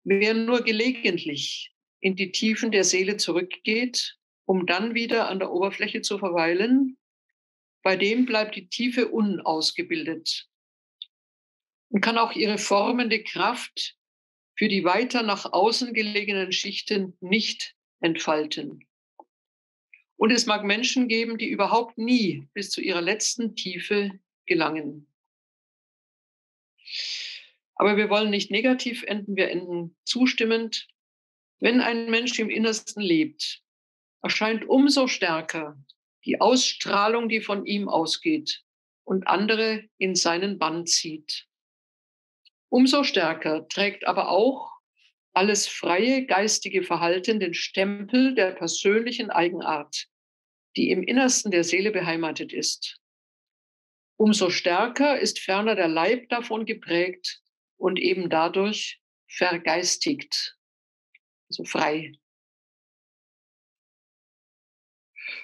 Wer nur gelegentlich in die Tiefen der Seele zurückgeht, um dann wieder an der Oberfläche zu verweilen, bei dem bleibt die Tiefe unausgebildet und kann auch ihre formende Kraft für die weiter nach außen gelegenen Schichten nicht entfalten. Und es mag Menschen geben, die überhaupt nie bis zu ihrer letzten Tiefe gelangen. Aber wir wollen nicht negativ enden, wir enden zustimmend. Wenn ein Mensch im Innersten lebt, erscheint umso stärker die Ausstrahlung, die von ihm ausgeht und andere in seinen Bann zieht. Umso stärker trägt aber auch alles freie geistige Verhalten den Stempel der persönlichen Eigenart, die im Innersten der Seele beheimatet ist. Umso stärker ist ferner der Leib davon geprägt und eben dadurch vergeistigt, also frei.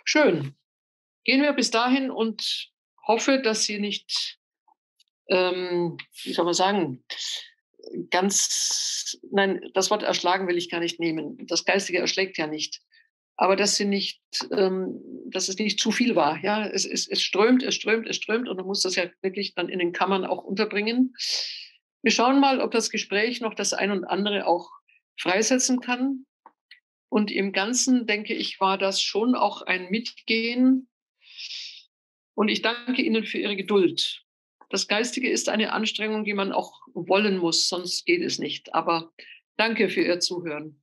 Schön. Gehen wir bis dahin und hoffe, dass Sie nicht, wie soll man sagen, nein, das Wort erschlagen will ich gar nicht nehmen. Das Geistige erschlägt ja nicht. Aber dass sie nicht, dass es nicht zu viel war. Ja, es strömt und man muss das ja wirklich dann in den Kammern auch unterbringen. Wir schauen mal, ob das Gespräch noch das ein und andere auch freisetzen kann. Und im Ganzen, denke ich, war das schon auch ein Mitgehen. Und ich danke Ihnen für Ihre Geduld. Das Geistige ist eine Anstrengung, die man auch wollen muss, sonst geht es nicht. Aber danke für Ihr Zuhören.